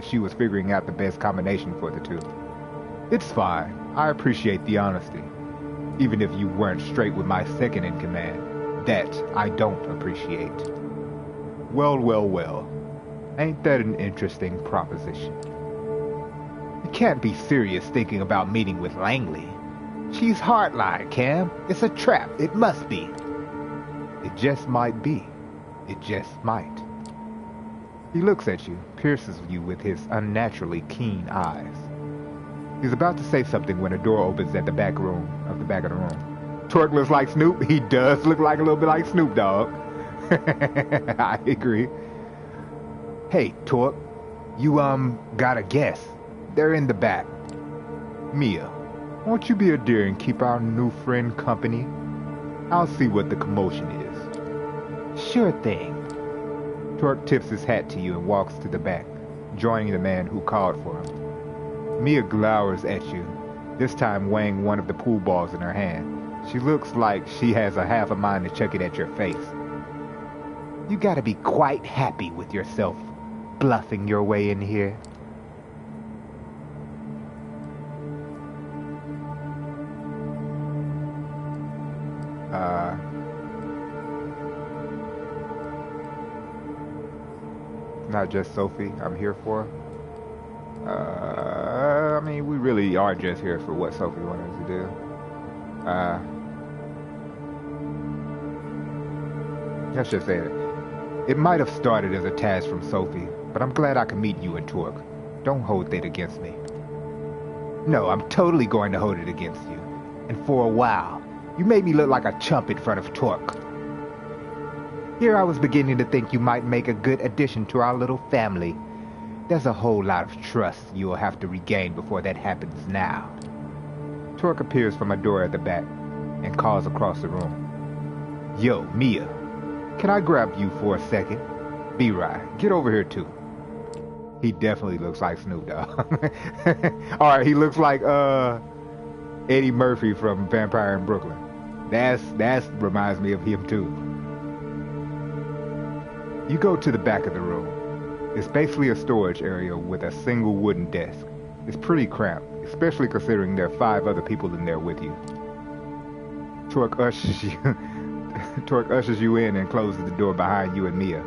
S1: she was figuring out the best combination for the two. It's fine. I appreciate the honesty. Even if you weren't straight with my second in command, that I don't appreciate. Well, well, well. Ain't that an interesting proposition? You can't be serious thinking about meeting with Langley. She's hardline, Cam. It's a trap. It must be. It just might be. It just might. He looks at you, pierces you with his unnaturally keen eyes. He's about to say something when a door opens at the back of the room. Torque looks like Snoop. He does look like a little bit like Snoop Dogg. I agree. Hey, Torque, you, got a guess. They're in the back. Mia, won't you be a dear and keep our new friend company? I'll see what the commotion is. Sure thing. Torque tips his hat to you and walks to the back, joining the man who called for him. Mia glowers at you, this time weighing one of the pool balls in her hand. She looks like she has a half a mind to chuck it at your face. You gotta be quite happy with yourself, bluffing your way in here. Not just Sophie I'm here for. I mean, we really are just here for what Sophie wanted us to do. Let's just say it. It might have started as a task from Sophie, but I'm glad I can meet you and Torque. Don't hold that against me. No, I'm totally going to hold it against you. And for a while, you made me look like a chump in front of Torque. Here I was beginning to think you might make a good addition to our little family. There's a whole lot of trust you'll have to regain before that happens now. Torque appears from a door at the back and calls across the room. Yo, Mia, can I grab you for a second? B-Rhy, get over here too. He definitely looks like Snoop Dogg. Alright, he looks like Eddie Murphy from Vampire in Brooklyn. That reminds me of him too. You go to the back of the room. It's basically a storage area with a single wooden desk. It's pretty cramped, especially considering there are 5 other people in there with you. Torque ushers you in and closes the door behind you and Mia.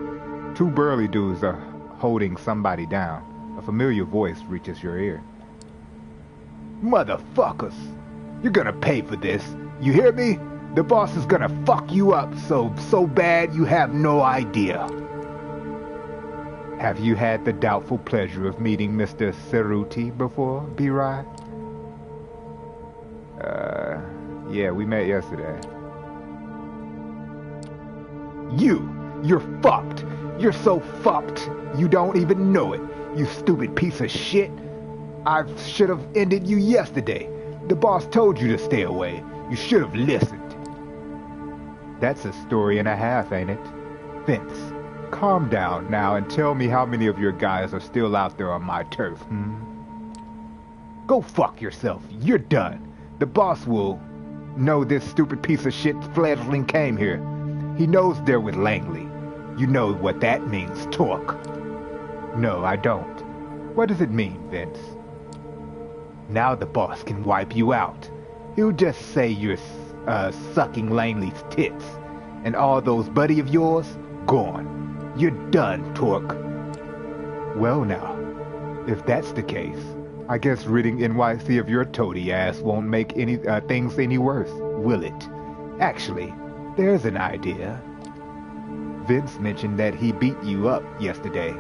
S1: 2 burly dudes are holding somebody down. A familiar voice reaches your ear. Motherfuckers! You're gonna pay for this. You hear me? The boss is gonna fuck you up so bad you have no idea. Have you had the doubtful pleasure of meeting Mr. Cerruti before, B-Rhy? Yeah, we met yesterday. You're fucked. You're so fucked. You don't even know it. You stupid piece of shit. I should have ended you yesterday. The boss told you to stay away. You should have listened. That's a story and a half, ain't it? Vince, calm down now and tell me how many of your guys are still out there on my turf, Go fuck yourself. You're done. The boss will know this stupid piece of shit fledgling came here. He knows they're with Langley. You know what that means, Torque. No, I don't. What does it mean, Vince? Now the boss can wipe you out. He'll just say you're sucking Langley's tits. And all those buddy of yours, gone. You're done, Torque. Well now, if that's the case, I guess ridding NYC of your toady ass won't make any things any worse, will it? Actually, there's an idea. Vince mentioned that he beat you up yesterday.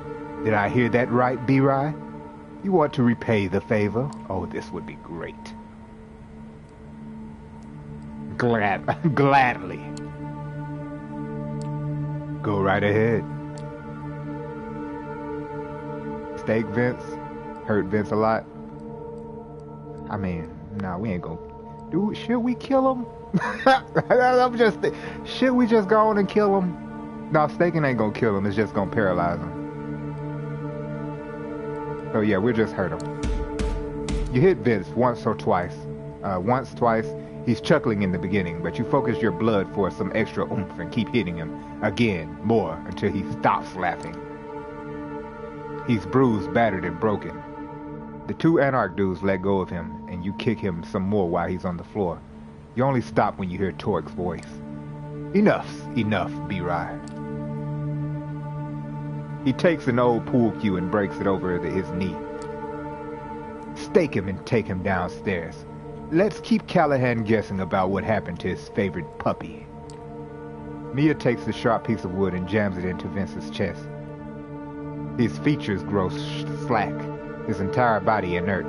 S1: Did I hear that right, B-Rhy? You want to repay the favor? Oh, this would be great. Gladly. Go right ahead. Steak Vince? Hurt Vince a lot? I mean, nah, we ain't gonna... Dude, should we kill him? Should we just go on and kill him? No, staking ain't gonna kill him, it's just gonna paralyze him. So yeah, we'll just hurt him. You hit Vince once or twice. Twice, he's chuckling in the beginning, but you focus your blood for some extra oomph and keep hitting him again, more, until he stops laughing. He's bruised, battered, and broken. The 2 Anarch dudes let go of him and you kick him some more while he's on the floor. You only stop when you hear Torque's voice. Enough's enough, B-Rhy. He takes an old pool cue and breaks it over his knee. Stake him and take him downstairs. Let's keep Callahan guessing about what happened to his favorite puppy. Mia takes the sharp piece of wood and jams it into Vince's chest. His features grow slack, his entire body inert.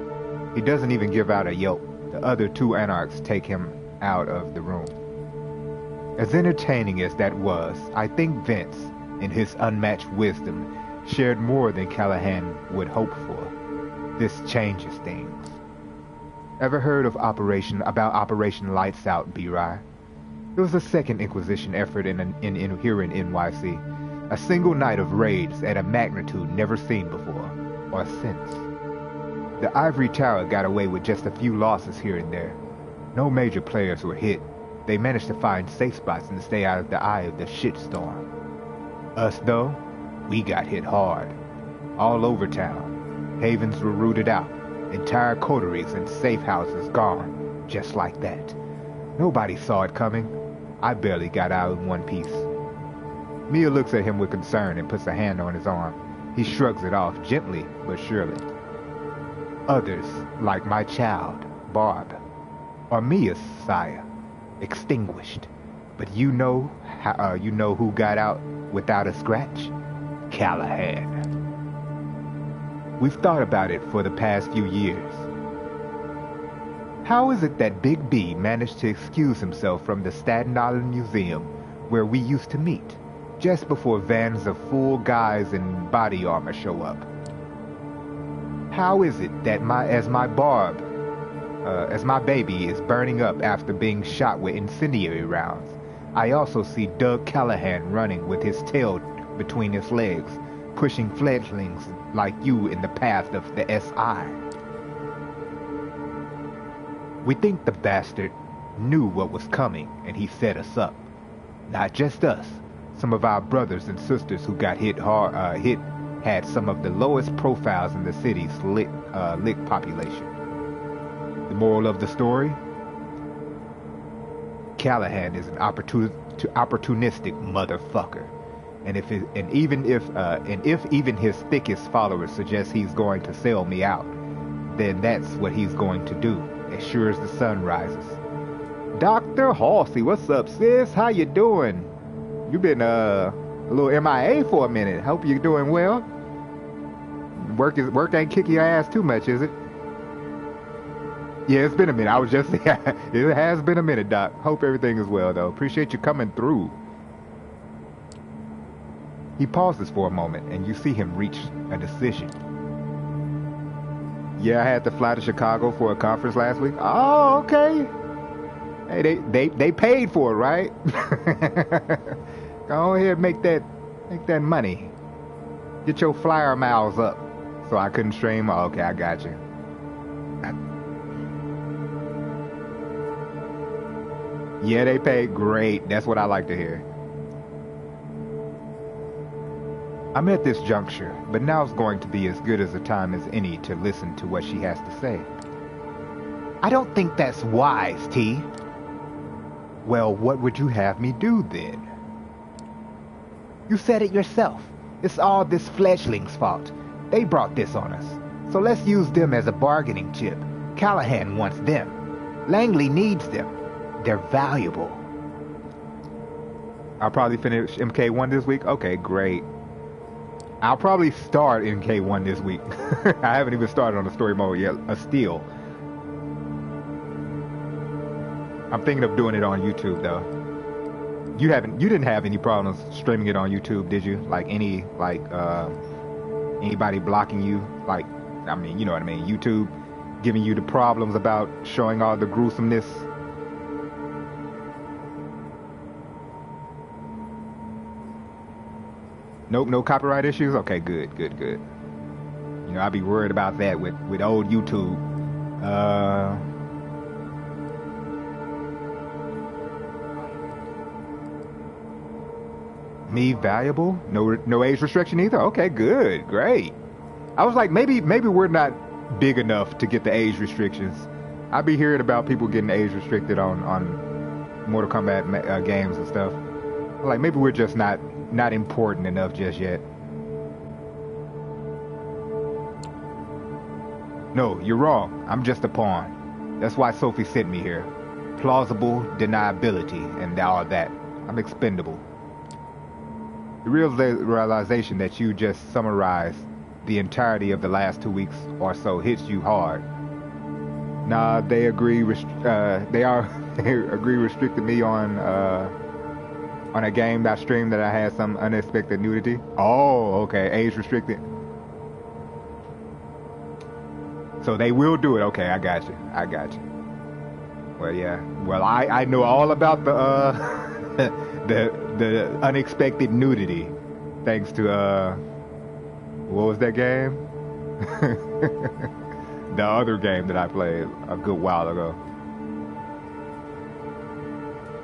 S1: He doesn't even give out a yelp. The other two anarchs take him out of the room. As entertaining as that was, I think Vince, in his unmatched wisdom, shared more than Callahan would hope for. This changes things. Ever heard of Operation Lights Out, B-Rhy? It was a second Inquisition effort here in NYC. A single night of raids at a magnitude never seen before, or since. The Ivory Tower got away with just a few losses here and there. No major players were hit. They managed to find safe spots and stay out of the eye of the shitstorm. Us, though, we got hit hard. All over town. Havens were rooted out. Entire coteries and safe houses gone. Just like that. Nobody saw it coming. I barely got out in one piece. Mia looks at him with concern and puts a hand on his arm. He shrugs it off, gently but surely. Others, like my child, Barb, are Mia's sire, extinguished. But you know who got out without a scratch? Callahan. We've thought about it for the past few years. How is it that Big B managed to excuse himself from the Staten Island Museum where we used to meet, just before vans of full guys in body armor show up? How is it that as my baby is burning up after being shot with incendiary rounds, I also see Doug Callahan running with his tail between his legs, pushing fledglings like you in the path of the SI? We think the bastard knew what was coming and he set us up. Not just us. Some of our brothers and sisters who got hit had some of the lowest profiles in the city's lick population. The moral of the story? Callahan is an opportunistic motherfucker. And if even his thickest followers suggest he's going to sell me out, then that's what he's going to do, as sure as the sun rises. Dr. Halsey, what's up, sis? How you doing? You been a little MIA for a minute. Hope you're doing well. Work ain't kicking your ass too much, is it? Yeah, it's been a minute. I was just saying, it has been a minute, Doc. Hope everything is well, though. Appreciate you coming through. He pauses for a moment, and you see him reach a decision. Yeah, I had to fly to Chicago for a conference last week. Oh, okay. Hey, they paid for it, right? Go ahead, make that money. Get your flyer miles up. So I couldn't stream. Oh, okay, I got you. Yeah, they paid great. That's what I like to hear. I'm at this juncture, but now's going to be as good as a time as any to listen to what she has to say. I don't think that's wise, T. Well, what would you have me do then? You said it yourself. It's all this fledgling's fault. They brought this on us. So let's use them as a bargaining chip. Callahan wants them. Langley needs them. They're valuable. I'll probably finish MK1 this week. Okay, great. I'll probably start MK1 this week. I haven't even started on the story mode yet. Still. I'm thinking of doing it on YouTube though. You didn't have any problems streaming it on YouTube, did you? Like anybody blocking you? Like, I mean, you know what I mean? YouTube giving you the problems about showing all the gruesomeness? Nope, no copyright issues? Okay, good. You know, I'd be worried about that with old YouTube. Me valuable? No age restriction either? Okay, good, great. I was like, maybe we're not big enough to get the age restrictions. I be hearing about people getting age restricted on Mortal Kombat games and stuff. Like maybe we're just not important enough just yet. No, you're wrong. I'm just a pawn. That's why Sophie sent me here. Plausible deniability and all that. I'm expendable. The realization that you just summarized the entirety of the last 2 weeks or so hits you hard. Nah, they agree. They agree restricted me on a game that I streamed that I had some unexpected nudity. Oh, okay, age restricted. So they will do it. Okay, I got you. Well, yeah. Well, I know all about the the unexpected nudity, thanks to what was that game? The other game that I played a good while ago.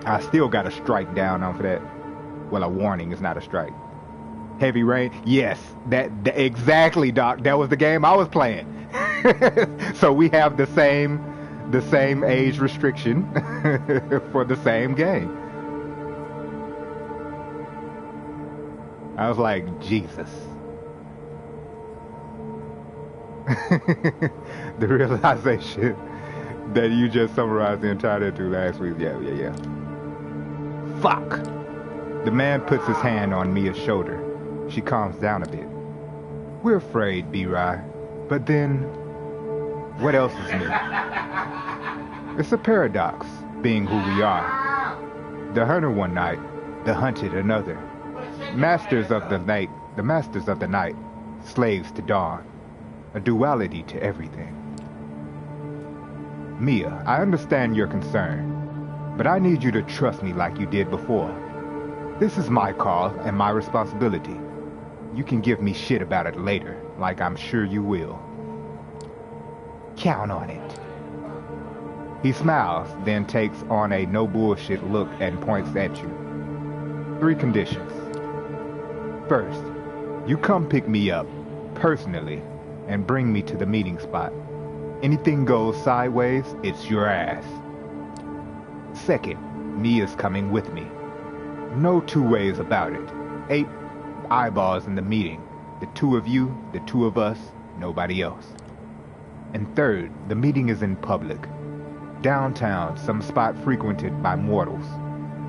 S1: I still got a strike down on for that. Well, a warning is not a strike. Heavy rain. Yes, that exactly, Doc. That was the game I was playing. So we have the same age restriction for the same game. I was like, Jesus. The realization that you just summarized the entirety of last week. Yeah. Fuck. The man puts his hand on Mia's shoulder. She calms down a bit. We're afraid, B-Rhy. But then, what else is new? It's a paradox, being who we are. The hunter one night, the hunted another. Masters of the night, slaves to dawn. A duality to everything. Mia, I understand your concern, but I need you to trust me like you did before. This is my call and my responsibility. You can give me shit about it later, like I'm sure you will. Count on it. He smiles, then takes on a no bullshit look and points at you. 3 conditions. First, you come pick me up, personally, and bring me to the meeting spot. Anything goes sideways, it's your ass. Second, Mia's coming with me. No 2 ways about it. 8 eyeballs in the meeting. The 2 of you, the 2 of us, nobody else. And third, the meeting is in public. Downtown, some spot frequented by mortals.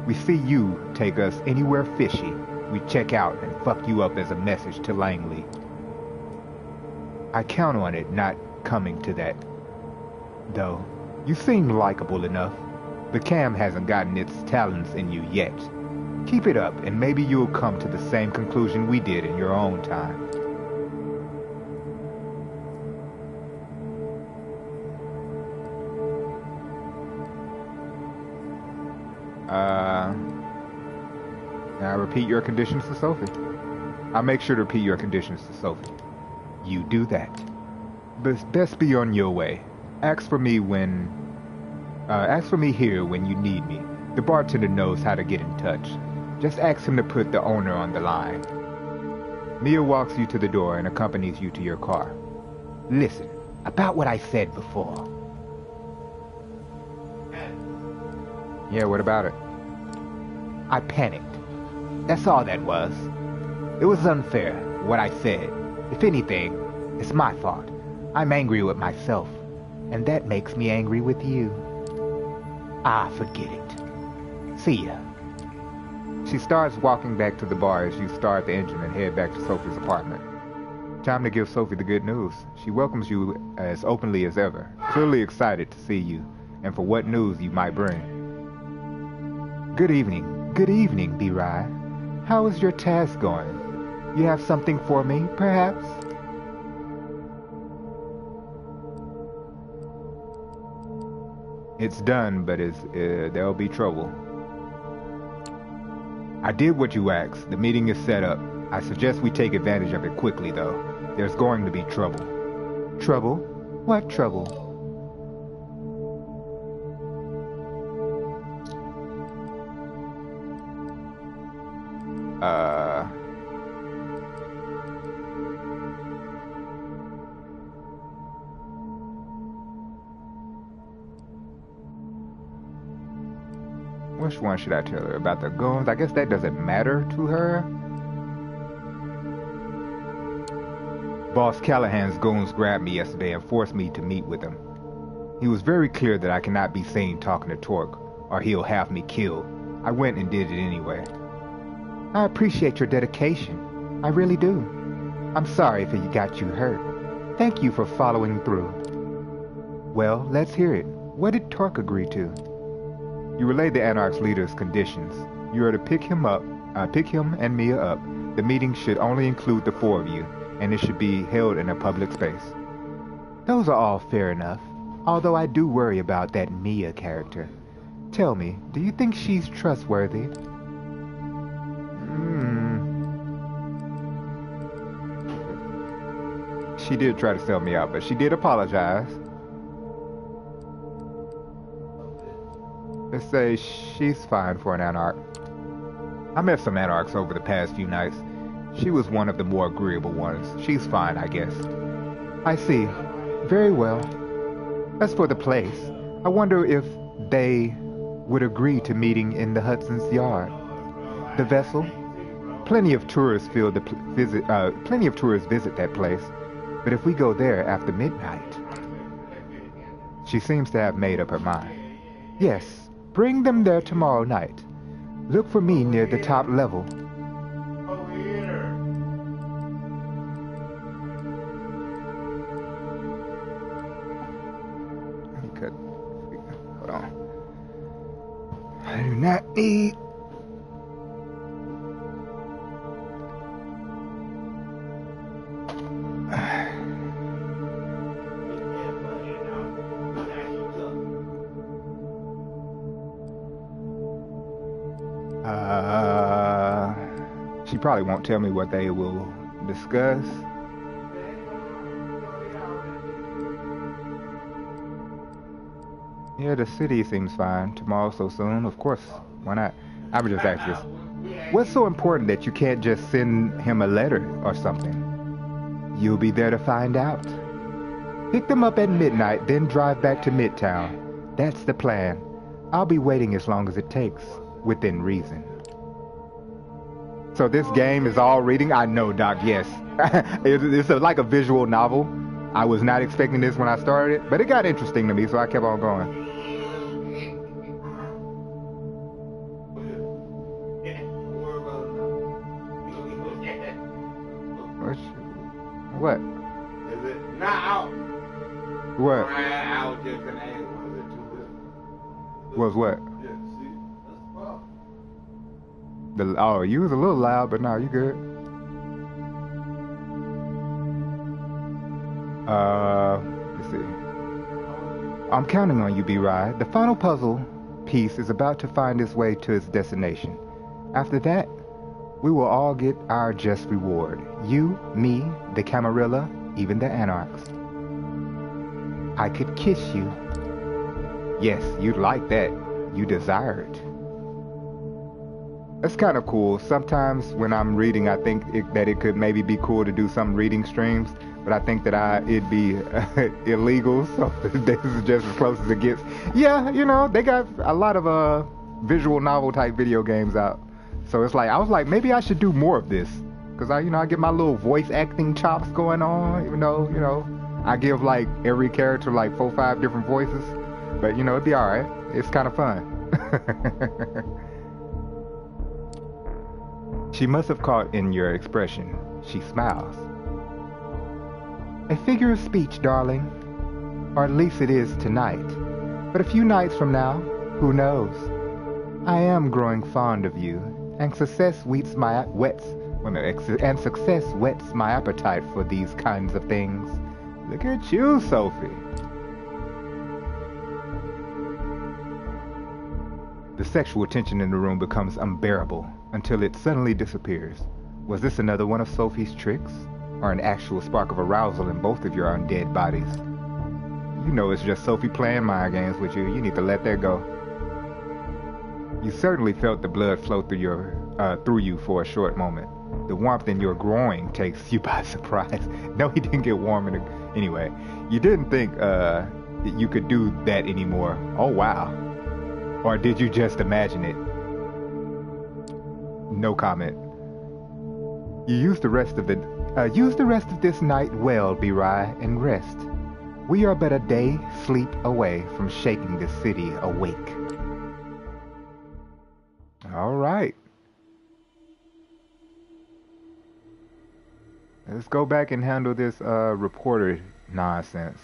S1: We see you take us anywhere fishy. We check out and fuck you up as a message to Langley. I count on it not coming to that. Though, you seem likable enough. The cam hasn't gotten its talents in you yet. Keep it up, and maybe you'll come to the same conclusion we did in your own time. Now repeat your conditions to Sophie. I'll make sure to repeat your conditions to Sophie. You do that. But best be on your way. Ask for me here when you need me. The bartender knows how to get in touch. Just ask him to put the owner on the line. Mia walks you to the door and accompanies you to your car. Listen, about what I said before. Yeah, what about it? I panicked. That's all that was. It was unfair, what I said. If anything, it's my fault. I'm angry with myself, and that makes me angry with you. Ah, forget it. See ya. She starts walking back to the bar as you start the engine and head back to Sophie's apartment. Time to give Sophie the good news. She welcomes you as openly as ever, clearly excited to see you, and for what news you might bring. Good evening, B-Rhy. How is your task going? You have something for me, perhaps? It's done, but there'll be trouble. I did what you asked. The meeting is set up. I suggest we take advantage of it quickly, though. There's going to be trouble. Trouble? What trouble? Which one should I tell her? About the goons? I guess that doesn't matter to her. Boss Callahan's goons grabbed me yesterday and forced me to meet with him. He was very clear that I cannot be seen talking to Torque, or he'll have me killed. I went and did it anyway. I appreciate your dedication. I really do. I'm sorry if it got you hurt. Thank you for following through. Well, let's hear it. What did Torque agree to? You relayed the Anarch's leader's conditions. You are to pick him and Mia up. The meeting should only include the four of you, and it should be held in a public space. Those are all fair enough, although I do worry about that Mia character. Tell me, do you think she's trustworthy? She did try to sell me out, but she did apologize. Let's say she's fine for an Anarch. I met some Anarchs over the past few nights. She was one of the more agreeable ones. She's fine, I guess. I see. Very well. As for the place, I wonder if they would agree to meeting in the Hudson's yard. The vessel? Plenty of tourists visit that place, but if we go there after midnight... She seems to have made up her mind. Yes, bring them there tomorrow night. Look for me near the top level. Hold on. I do not need... She probably won't tell me what they will discuss. Yeah, the city seems fine. Tomorrow so soon, of course. Why not? I would just ask this. What's so important that you can't just send him a letter or something? You'll be there to find out. Pick them up at midnight, then drive back to Midtown. That's the plan. I'll be waiting as long as it takes, within reason. So this game is all reading? I know, Doc, yes. It's like a visual novel. I was not expecting this when I started it, but it got interesting to me, so I kept on going. What?
S2: Is it not out?
S1: What?
S2: I was just gonna ask, was it too good?
S1: Was what?
S2: Yeah, see, that's the problem.
S1: Oh, you was a little loud, but no, you good. Let's see. I'm counting on you, B-Rhy. The final puzzle piece is about to find its way to its destination. After that, we will all get our just reward. You, me, the Camarilla, even the Anarchs. I could kiss you. Yes, you'd like that. You desire it. That's kind of cool. Sometimes when I'm reading, I think that it could maybe be cool to do some reading streams, but I think that it'd be illegal, so this is just as close as it gets. Yeah, you know, they got a lot of visual novel type video games out. So it's like, I was like, maybe I should do more of this. Because I get my little voice acting chops going on, even though, I give like every character like 4 or 5 different voices. But, it'd be alright. It's kind of fun. She must have caught in your expression. She smiles. A figure of speech, darling. Or at least it is tonight. But a few nights from now, who knows? I am growing fond of you, and success whets my appetite for these kinds of things. Look at you, Sophie. The sexual tension in the room becomes unbearable until it suddenly disappears. Was this another one of Sophie's tricks? Or an actual spark of arousal in both of your undead bodies? It's just Sophie playing mind games with you. You need to let that go. You certainly felt the blood flow through you for a short moment. The warmth in your groin takes you by surprise. No, he didn't get warm anyway. You didn't think you could do that anymore. Oh, wow. Or did you just imagine it? No comment. You use the rest of this night well, B-Rhy, and rest. We are but a day sleep away from shaking this city awake. All right. Let's go back and handle this reporter nonsense.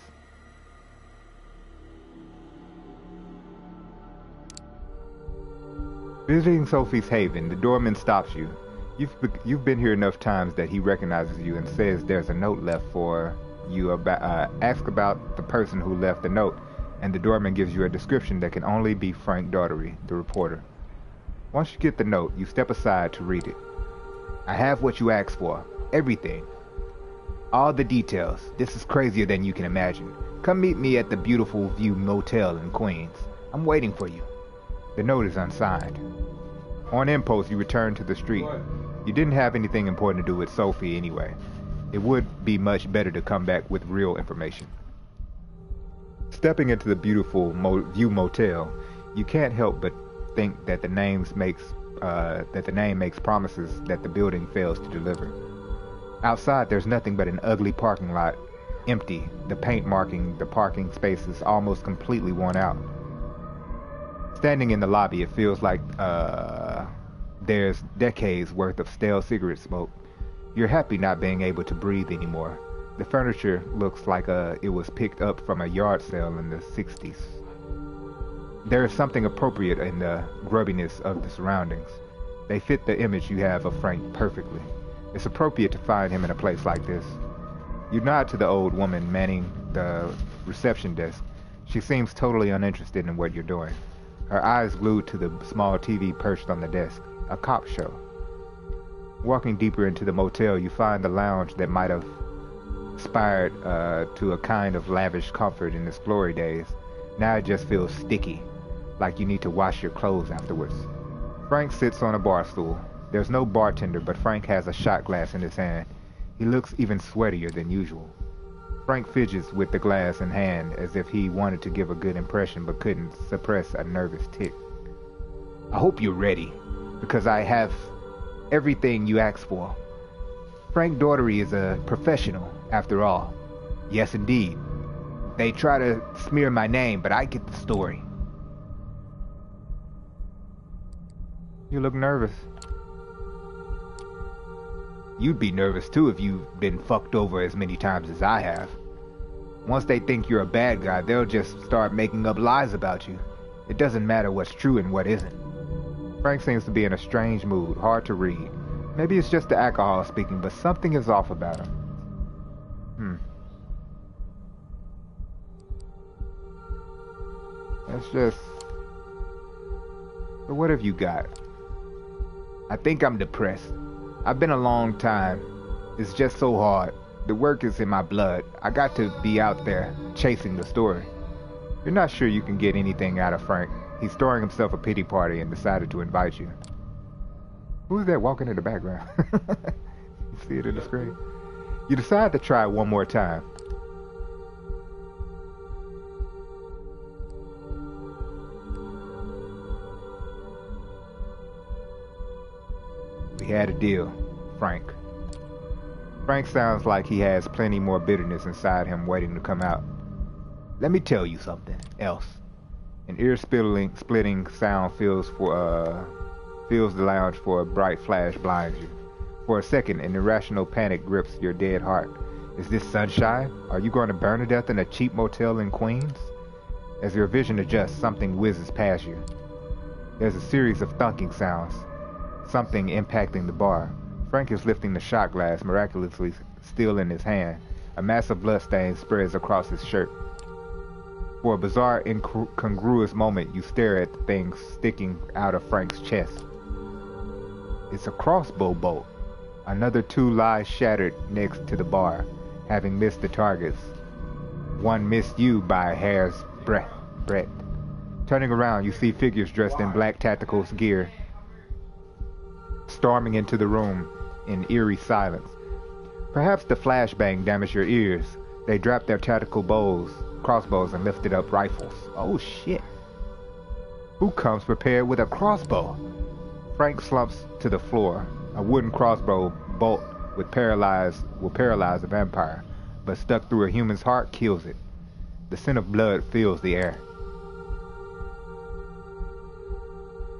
S1: Visiting Sophie's Haven, the doorman stops you. You've been here enough times that he recognizes you and says there's a note left for you. Ask about the person who left the note, and the doorman gives you a description that can only be Frank Daughtery, the reporter. Once you get the note, you step aside to read it. I have what you asked for. Everything. All the details. This is crazier than you can imagine. Come meet me at the Beautiful View Motel in Queens. I'm waiting for you. The note is unsigned. On impulse, you return to the street. You didn't have anything important to do with Sophie anyway. It would be much better to come back with real information. Stepping into the Beautiful View Motel, you can't help but think that the name makes promises that the building fails to deliver. Outside, there's nothing but an ugly parking lot, empty, the paint marking the parking spaces almost completely worn out. Standing in the lobby, it feels like there's decades worth of stale cigarette smoke. You're happy not being able to breathe anymore. The furniture looks like it was picked up from a yard sale in the 60s. There is something appropriate in the grubbiness of the surroundings. They fit the image you have of Frank perfectly. It's appropriate to find him in a place like this. You nod to the old woman manning the reception desk. She seems totally uninterested in what you're doing. Her eyes glued to the small TV perched on the desk. A cop show. Walking deeper into the motel, you find the lounge that might have aspired to a kind of lavish comfort in its glory days. Now it just feels sticky, like you need to wash your clothes afterwards. Frank sits on a bar stool. There's no bartender, but Frank has a shot glass in his hand. He looks even sweatier than usual. Frank fidgets with the glass in hand as if he wanted to give a good impression but couldn't suppress a nervous tick. I hope you're ready, because I have everything you asked for. Frank Daughtery is a professional, after all. Yes, indeed. They try to smear my name, but I get the story. You look nervous. You'd be nervous too if you've been fucked over as many times as I have. Once they think you're a bad guy, they'll just start making up lies about you. It doesn't matter what's true and what isn't. Frank seems to be in a strange mood, hard to read. Maybe it's just the alcohol speaking, but something is off about him. That's just... So what have you got? I think I'm depressed. I've been a long time. It's just so hard. The work is in my blood. I got to be out there, chasing the story. You're not sure you can get anything out of Frank. He's throwing himself a pity party and decided to invite you. Who's that walking in the background? You see it in the screen? You decide to try one more time. We had a deal, Frank. Frank sounds like he has plenty more bitterness inside him waiting to come out. Let me tell you something else. An ear-splitting sound fills the lounge for a bright flash blinds you. For a second, an irrational panic grips your dead heart. Is this sunshine? Are you going to burn to death in a cheap motel in Queens? As your vision adjusts, something whizzes past you. There's a series of thunking sounds. Something impacting the bar. Frank is lifting the shot glass, miraculously still in his hand. A massive blood stain spreads across his shirt. For a bizarre, incongruous moment, you stare at the thing sticking out of Frank's chest. It's a crossbow bolt. Another two lie shattered next to the bar, having missed the targets. One missed you by a hair's breadth. Turning around, you see figures dressed in black tactical gear storming into the room in eerie silence. Perhaps the flashbang damaged your ears. They dropped their tactical crossbows and lifted up rifles. Oh shit. Who comes prepared with a crossbow? Frank slumps to the floor. A wooden crossbow bolt will paralyze the vampire, but stuck through a human's heart kills it. The scent of blood fills the air.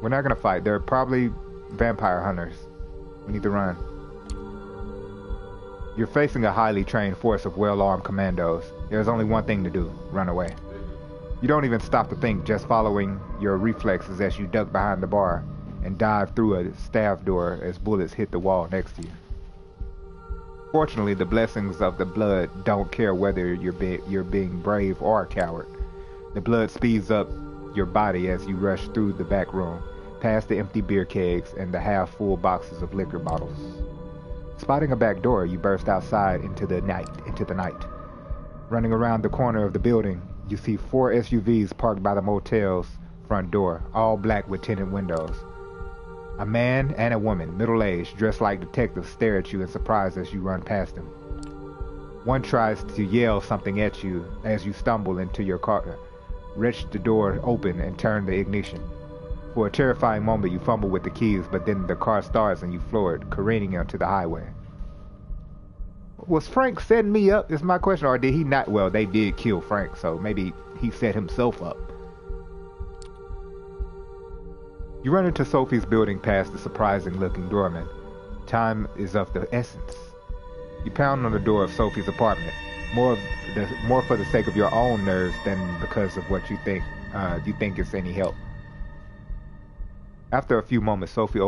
S1: We're not gonna fight. They're probably vampire hunters. We need to run. You're facing a highly trained force of well-armed commandos. There's only one thing to do. Run away. You don't even stop to think, just following your reflexes as you duck behind the bar and dive through a staff door as bullets hit the wall next to you. Fortunately, the blessings of the blood don't care whether you're being brave or a coward. The blood speeds up your body as you rush through the back room, past the empty beer kegs and the half-full boxes of liquor bottles. Spotting a back door, you burst outside into the night. Running around the corner of the building, you see 4 SUVs parked by the motel's front door, all black with tinted windows. A man and a woman, middle-aged, dressed like detectives, stare at you in surprise as you run past them. One tries to yell something at you as you stumble into your car, wrench the door open and turn the ignition. For a terrifying moment, you fumble with the keys, but then the car starts and you floor it, careening onto the highway. Was Frank setting me up, is my question, or did he not? Well, they did kill Frank, so maybe he set himself up. You run into Sophie's building past the surprising-looking doorman. Time is of the essence. You pound on the door of Sophie's apartment, more for the sake of your own nerves than because of what you think it's any help. After a few moments, Sophie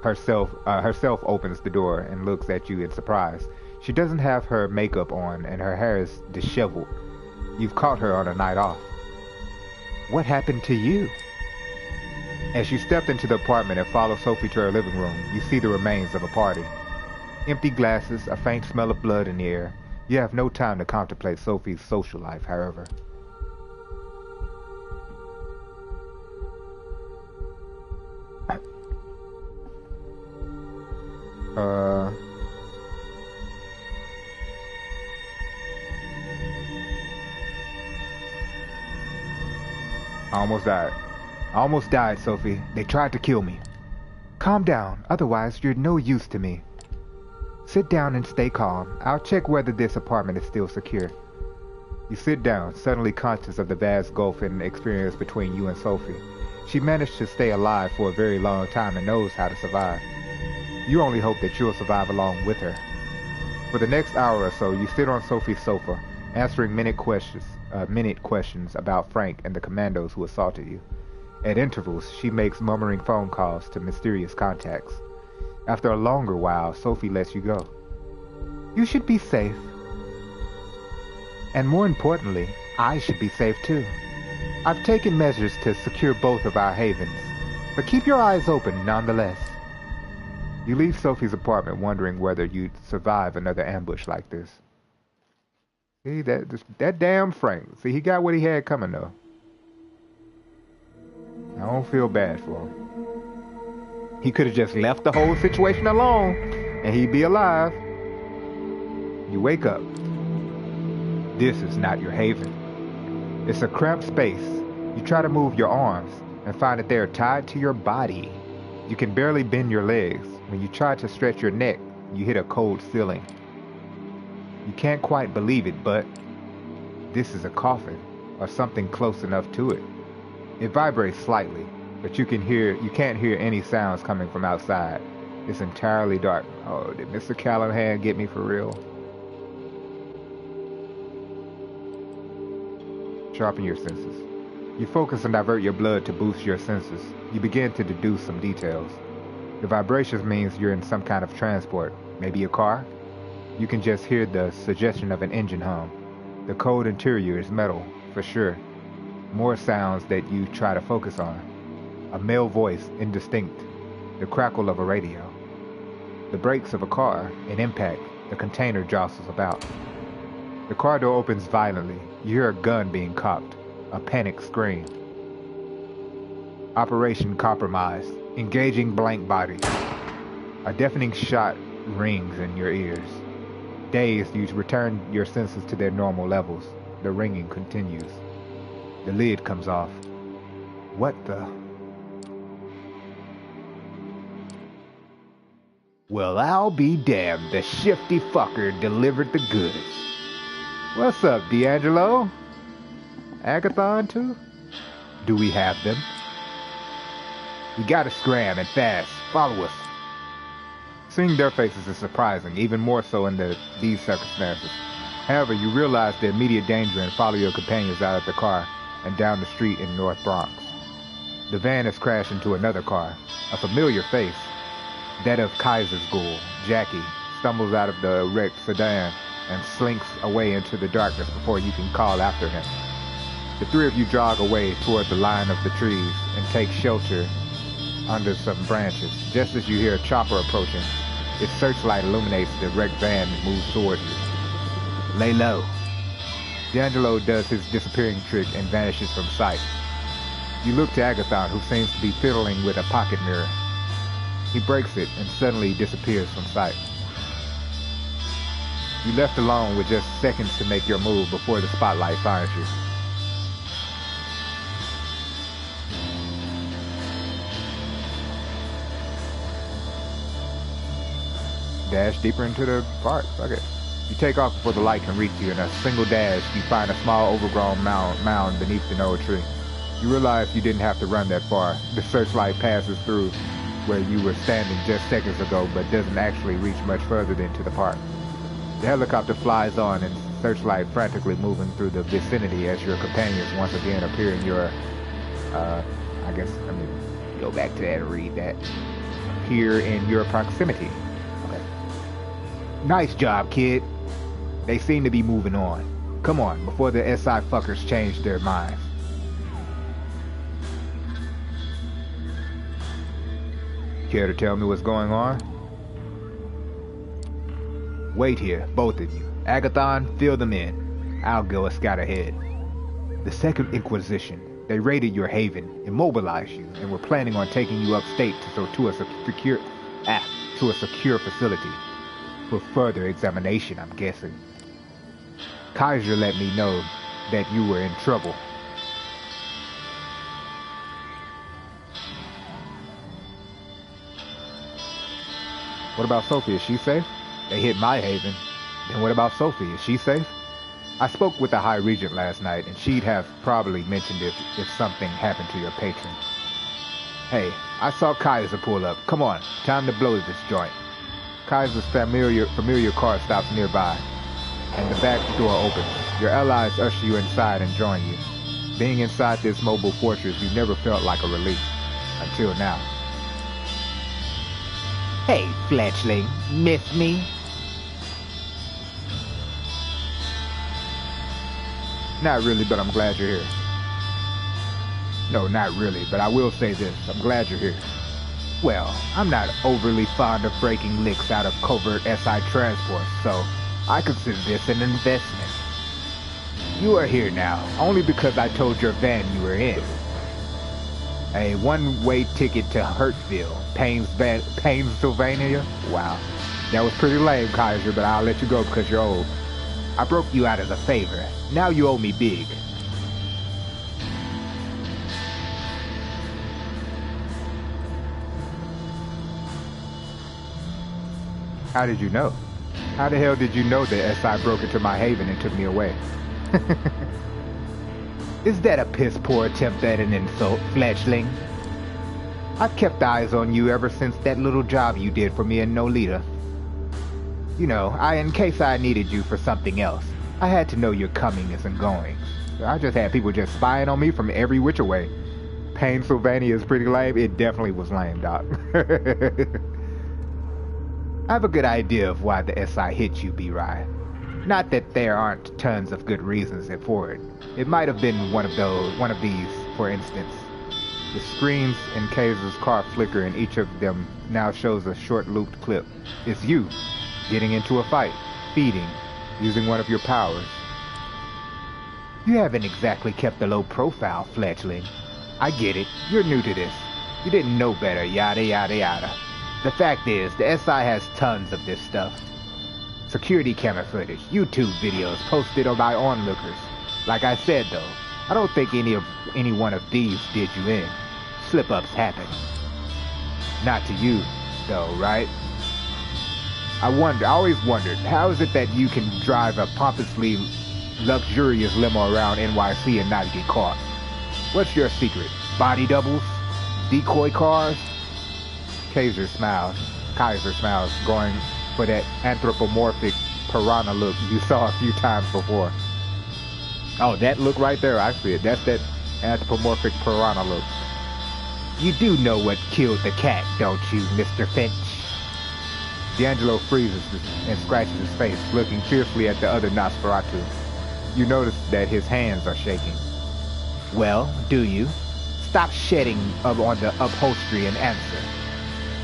S1: herself opens the door and looks at you in surprise. She doesn't have her makeup on and her hair is disheveled. You've caught her on a night off. What happened to you? As you step into the apartment and follow Sophie to her living room, you see the remains of a party. Empty glasses, a faint smell of blood in the air. You have no time to contemplate Sophie's social life, however. I almost died, Sophie. They tried to kill me. Calm down, otherwise you're no use to me. Sit down and stay calm. I'll check whether this apartment is still secure. You sit down, suddenly conscious of the vast gulf in experience between you and Sophie. She managed to stay alive for a very long time and knows how to survive. You only hope that you'll survive along with her. For the next hour or so, you sit on Sophie's sofa, answering minute questions about Frank and the commandos who assaulted you. At intervals, she makes murmuring phone calls to mysterious contacts. After a longer while, Sophie lets you go. You should be safe. And more importantly, I should be safe too. I've taken measures to secure both of our havens, but keep your eyes open nonetheless. You leave Sophie's apartment wondering whether you'd survive another ambush like this. See, that damn Frank. See, he got what he had coming though. I don't feel bad for him. He could have just left the whole situation alone and he'd be alive. You wake up. This is not your haven. It's a cramped space. You try to move your arms and find that they are tied to your body. You can barely bend your legs. When you try to stretch your neck, you hit a cold ceiling. You can't quite believe it, but this is a coffin or something close enough to it. It vibrates slightly, but you can't hear any sounds coming from outside. It's entirely dark. Oh, did Mr. Callahan get me for real? Sharpen your senses. You focus and divert your blood to boost your senses. You begin to deduce some details. The vibrations means you're in some kind of transport, maybe a car. You can just hear the suggestion of an engine hum. The cold interior is metal, for sure. More sounds that you try to focus on. A male voice, indistinct. The crackle of a radio. The brakes of a car, an impact. The container jostles about. The car door opens violently. You hear a gun being cocked. A panic scream. Operation compromised. Engaging blank bodies. A deafening shot rings in your ears. Dazed, you return your senses to their normal levels. The ringing continues. The lid comes off. What the? Well, I'll be damned. The shifty fucker delivered the goods. What's up, D'Angelo? Agathon, too? Do we have them? We gotta scram, and fast. Follow us. Seeing their faces is surprising, even more so in these circumstances. However, you realize the immediate danger and follow your companions out of the car and down the street in North Bronx. The van has crashed into another car. A familiar face, that of Kaiser's ghoul, Jackie, stumbles out of the wrecked sedan and slinks away into the darkness before you can call after him. The three of you jog away toward the line of the trees and take shelter under some branches. Just as you hear a chopper approaching, its searchlight illuminates the wrecked van and moves towards you. Lay low. D'Angelo does his disappearing trick and vanishes from sight. You look to Agathon, who seems to be fiddling with a pocket mirror. He breaks it and suddenly disappears from sight. You're left alone with just seconds to make your move before the spotlight finds you. Dash deeper into the park. Fuck it. You take off before the light can reach you. In a single dash, you find a small overgrown mound beneath an old tree. You realize you didn't have to run that far. The searchlight passes through where you were standing just seconds ago, but doesn't actually reach much further than to the park. The helicopter flies on and searchlight frantically moving through the vicinity as your companions once again appear in your, go back to that and read that. Here in your proximity. Okay. Nice job, kid. They seem to be moving on. Come on, before the SI fuckers change their minds. Care to tell me what's going on? Wait here, both of you. Agathon, fill them in. I'll go a scout ahead. The Second Inquisition. They raided your haven, immobilized you, and were planning on taking you upstate to a secure facility. For further examination, I'm guessing. Kaiser let me know that you were in trouble. What about Sophie? Is she safe? They hit my haven. Then what about Sophie? Is she safe? I spoke with the High Regent last night, and she'd have probably mentioned it if something happened to your patron. Hey, I saw Kaiser pull up. Come on, time to blow this joint. Kaiser's familiar car stops nearby, and the back door opens. Your allies usher you inside and join you. Being inside this mobile fortress, you never felt like a relief. Until now. Hey, fletchling, miss me? Not really, but I'm glad you're here. No, not really, but I will say this. I'm glad you're here. Well, I'm not overly fond of breaking licks out of covert SI transport, so I consider this an investment. You are here now, only because I told your van you were in. A one-way ticket to Hurtville, Pennsylvania? Wow. That was pretty lame, Kaiser, but I'll let you go because you're old. I broke you out as a favor. Now you owe me big. How did you know? How the hell did you know that SI broke into my haven and took me away? Is that a piss-poor attempt at an insult, fletchling? I've kept eyes on you ever since that little job you did for me in Nolita. You know, in case I needed you for something else, I had to know your comings and goings. I just had people just spying on me from every which way. Pennsylvania is pretty lame. It definitely was lame, Doc. I have a good idea of why the SI hit you, B-Rhy. Not that there aren't tons of good reasons for it. It might have been one of these, for instance. The screens in Kaiser's car flicker and each of them now shows a short-looped clip. It's you, getting into a fight, feeding, using one of your powers. You haven't exactly kept a low profile, fletchling. I get it, you're new to this. You didn't know better, yada yada yada. The fact is, the SI has tons of this stuff. Security camera footage, YouTube videos posted by onlookers. Like I said though, I don't think any one of these did you in. Slip-ups happen. Not to you, though, right? I always wondered, how is it that you can drive a pompously luxurious limo around NYC and not get caught? What's your secret? Body doubles? Decoy cars? Kaiser smiles, going for that anthropomorphic piranha look you saw a few times before. Oh, that look right there, I see it. That's that anthropomorphic piranha look. You do know what killed the cat, don't you, Mr. Finch? D'Angelo freezes and scratches his face, looking fiercely at the other Nosferatu. You notice that his hands are shaking. Well, do you? Stop shedding on the upholstery and answer.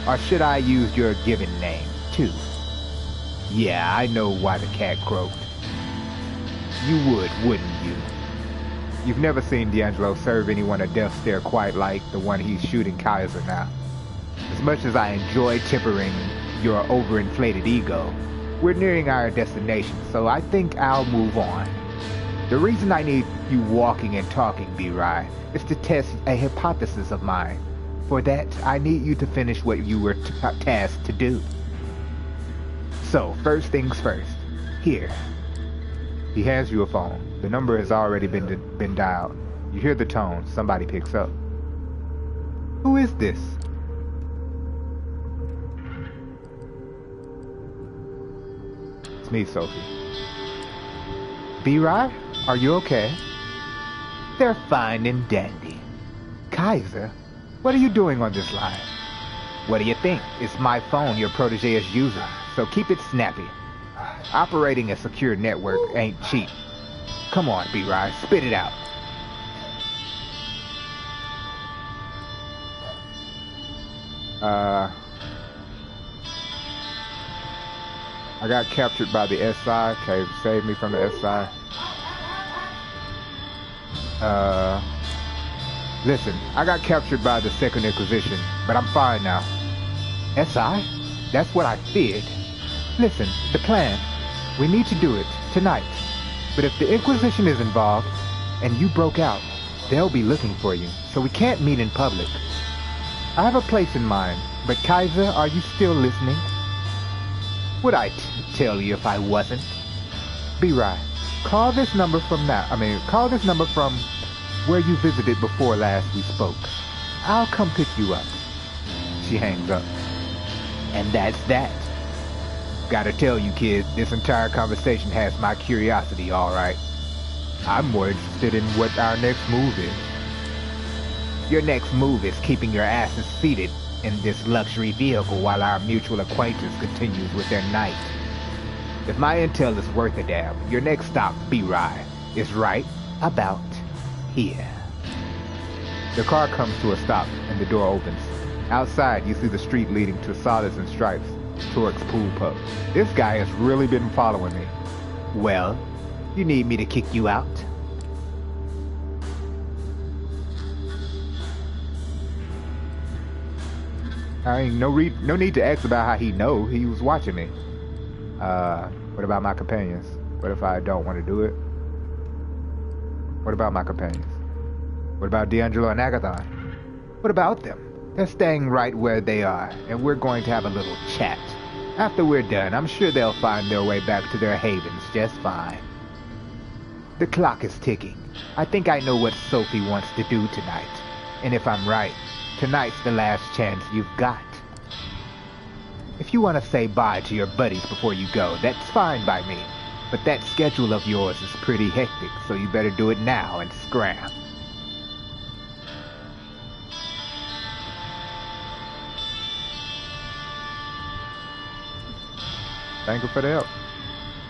S1: Or should I use your given name, too? Yeah, I know why the cat croaked. You would, wouldn't you? You've never seen D'Angelo serve anyone a death stare quite like the one he's shooting Kaiser now. As much as I enjoy tempering your overinflated ego, we're nearing our destination, so I think I'll move on. The reason I need you walking and talking, B-Rhy, is to test a hypothesis of mine. For that, I need you to finish what you were tasked to do. So, first things first. Here. He hands you a phone. The number has already been dialed. You hear the tone. Somebody picks up. Who is this? It's me, Sophie. B-Rhy? Are you okay? They're fine and dandy. Kaiser? What are you doing on this line? What do you think? It's my phone your protege is using, so keep it snappy. Operating a secure network ain't cheap. Come on, B-Rhy, spit it out. I got captured by the SI. Okay, save me from the SI. Listen, I got captured by the Second Inquisition, but I'm fine now. SI? That's what I feared. Listen, the plan. We need to do it, tonight. But if the Inquisition is involved, and you broke out, they'll be looking for you, so we can't meet in public. I have a place in mind, but Kaiser, are you still listening? Would I tell you if I wasn't? B-Rhy, call this number from where you visited before last we spoke. I'll come pick you up. She hangs up. And that's that. Gotta tell you, kid, this entire conversation has my curiosity, all right. I'm more interested in what our next move is. Your next move is keeping your asses seated in this luxury vehicle while our mutual acquaintance continues with their night. If my intel is worth a damn, your next stop, B-Rhy, is right about here. The car comes to a stop and the door opens. Outside, you see the street leading to Solids and Stripes, Torque's pool pub. This guy has really been following me. Well, you need me to kick you out? I ain't no need to ask about how he know. He was watching me. What about my companions? What if I don't want to do it? What about my companions? What about D'Angelo and Agathon? What about them? They're staying right where they are, and we're going to have a little chat. After we're done, I'm sure they'll find their way back to their havens just fine. The clock is ticking. I think I know what Sophie wants to do tonight. And if I'm right, tonight's the last chance you've got. If you want to say bye to your buddies before you go, that's fine by me. But that schedule of yours is pretty hectic, so you better do it now and scram. Thank you for the help.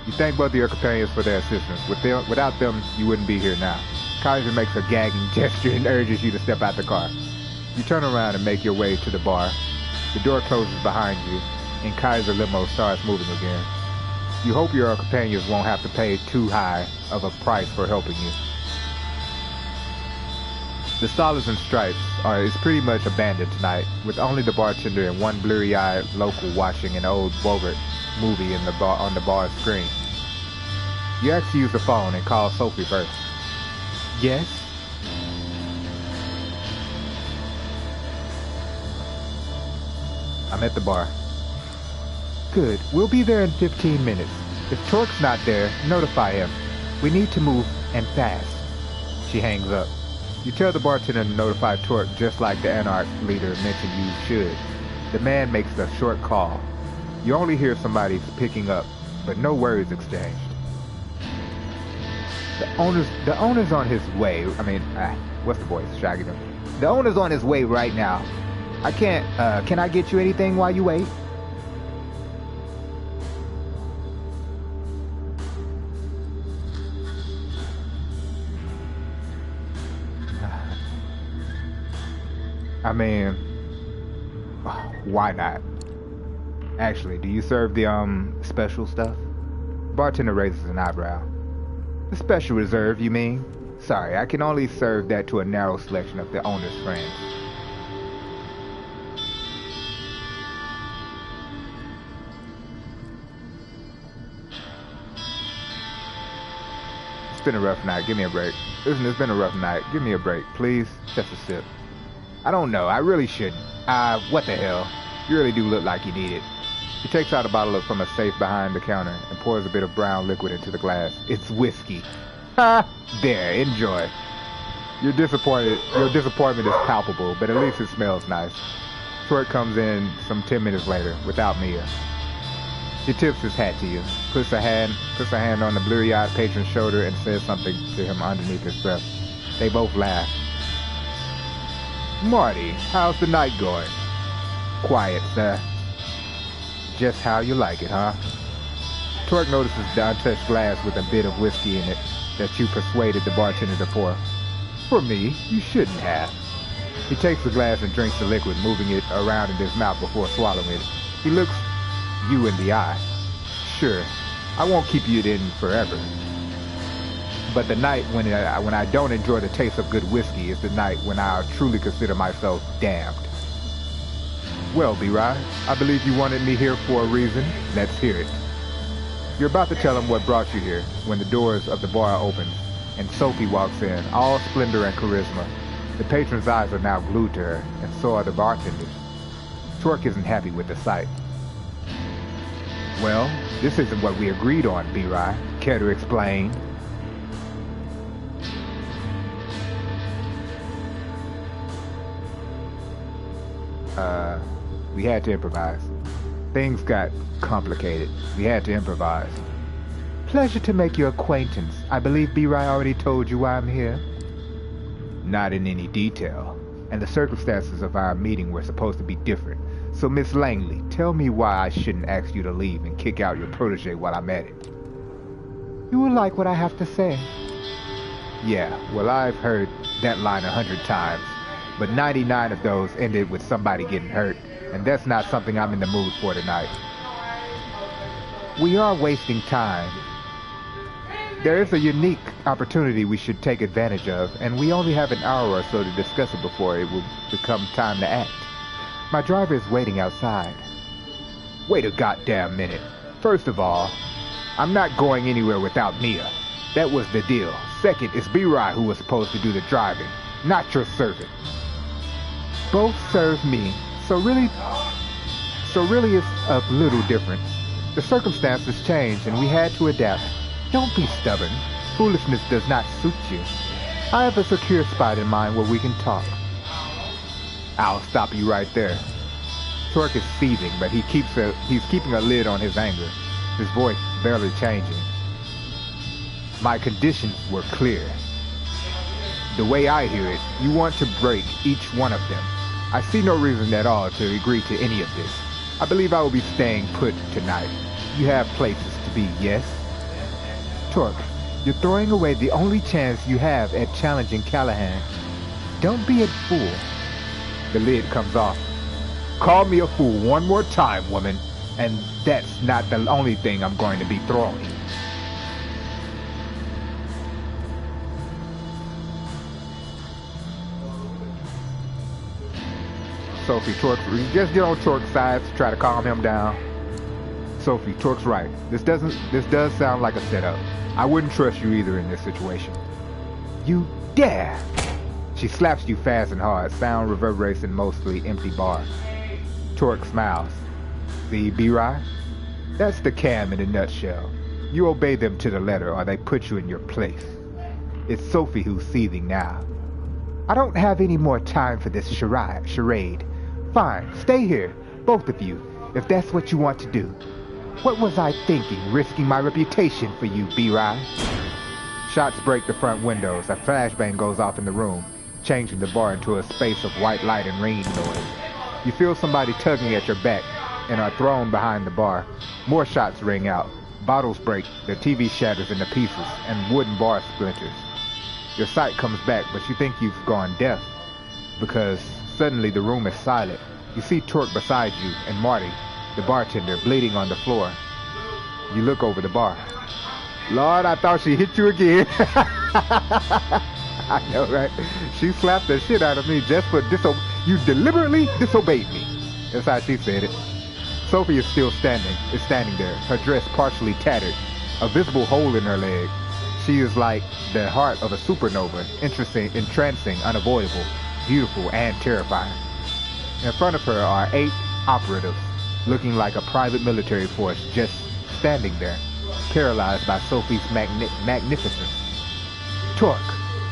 S1: You thank both of your companions for their assistance. Without them, you wouldn't be here now. Kaiser makes a gagging gesture and urges you to step out the car. You turn around and make your way to the bar. The door closes behind you, and Kaiser limo starts moving again. You hope your companions won't have to pay too high of a price for helping you. The Solids and Stripes is pretty much abandoned tonight, with only the bartender and one bleary-eyed local watching an old Bogart movie on the bar screen. You actually use the phone and call Sophie first. Yes? I'm at the bar. Good. We'll be there in 15 minutes. If Torque's not there, notify him. We need to move, and fast. She hangs up. You tell the bartender to notify Torque just like the Anarch leader mentioned you should. The man makes a short call. You only hear somebody picking up, but no words exchanged. The owner's on his way. What's the voice? Shaggy. The owner's on his way right now. I can't, can I get you anything while you wait? I mean, why not? Actually, do you serve the, special stuff? Bartender raises an eyebrow. The special reserve, you mean? Sorry, I can only serve that to a narrow selection of the owner's friends. It's been a rough night. Give me a break. Listen, it's been a rough night. Give me a break, please. Just a sip. I don't know. I really shouldn't. What the hell? You really do look like you need it. He takes out a bottle from a safe behind the counter and pours a bit of brown liquid into the glass. It's whiskey. Ha! There, enjoy. Your disappointment is palpable, but at least it smells nice. Torque comes in some 10 minutes later, without Mia. She tips his hat to you, puts a hand on the bleary-eyed patron's shoulder and says something to him underneath his breath. They both laugh. Marty, how's the night going? Quiet, sir. Just how you like it, huh? Torque notices the untouched glass with a bit of whiskey in it that you persuaded the bartender to pour. For me, you shouldn't have. He takes the glass and drinks the liquid, moving it around in his mouth before swallowing it. He looks you in the eye. Sure, I won't keep you in forever. But the night when I don't enjoy the taste of good whiskey is the night when I'll truly consider myself damned. Well, B-Rhy, I believe you wanted me here for a reason. Let's hear it. You're about to tell him what brought you here when the doors of the bar opens and Sophie walks in, all splendor and charisma. The patron's eyes are now glued to her, and so are the bartenders. Torque isn't happy with the sight. Well, this isn't what we agreed on, B-Rhy. Care to explain? We had to improvise. Things got complicated. We had to improvise. Pleasure to make your acquaintance. I believe B-Rhy already told you why I'm here. Not in any detail. And the circumstances of our meeting were supposed to be different. So, Miss Langley, tell me why I shouldn't ask you to leave and kick out your protege while I'm at it. You will like what I have to say. Yeah, well, I've heard that line 100 times. But 99 of those ended with somebody getting hurt. And that's not something I'm in the mood for tonight. We are wasting time. There is a unique opportunity we should take advantage of, and we only have an hour or so to discuss it before it will become time to act. My driver is waiting outside. Wait a goddamn minute. First of all, I'm not going anywhere without Mia. That was the deal. Second, it's B-Rhy who was supposed to do the driving, not your servant. Both serve me, so really it's of little difference. The circumstances changed and we had to adapt. Don't be stubborn. Foolishness does not suit you. I have a secure spot in mind where we can talk. I'll stop you right there. Torque is seething, but he's keeping a lid on his anger, his voice barely changing. My conditions were clear. The way I hear it, you want to break each one of them. I see no reason at all to agree to any of this. I believe I will be staying put tonight. You have places to be, yes? Torque, you're throwing away the only chance you have at challenging Callahan. Don't be a fool. The lid comes off. Call me a fool one more time, woman, and that's not the only thing I'm going to be throwing. Sophie, Torque, just get on Torque's side to try to calm him down. Sophie, Torque's right. This does sound like a setup. I wouldn't trust you either in this situation. You dare! She slaps you fast and hard. Sound reverberates in mostly empty bar. Torque smiles. See, B-Rhy? That's the cam in a nutshell. You obey them to the letter or they put you in your place. It's Sophie who's seething now. I don't have any more time for this charade. Fine, stay here, both of you, if that's what you want to do. What was I thinking, risking my reputation for you, B-Rhy? Shots break the front windows. A flashbang goes off in the room, changing the bar into a space of white light and ringing noise. You feel somebody tugging at your back and are thrown behind the bar. More shots ring out. Bottles break, the TV shatters into pieces, and wooden bar splinters. Your sight comes back, but you think you've gone deaf, because suddenly the room is silent. You see Torque beside you, and Marty, the bartender, bleeding on the floor. You look over the bar. Lord, I thought she hit you again. I know, right? She slapped the shit out of me just for you deliberately disobeyed me. That's how she said it. Sophie is still standing there, her dress partially tattered, a visible hole in her leg. She is like the heart of a supernova, entrancing, unavoidable, beautiful, and terrifying. In front of her are 8 operatives, looking like a private military force, just standing there, paralyzed by Sophie's magnificence. Torque,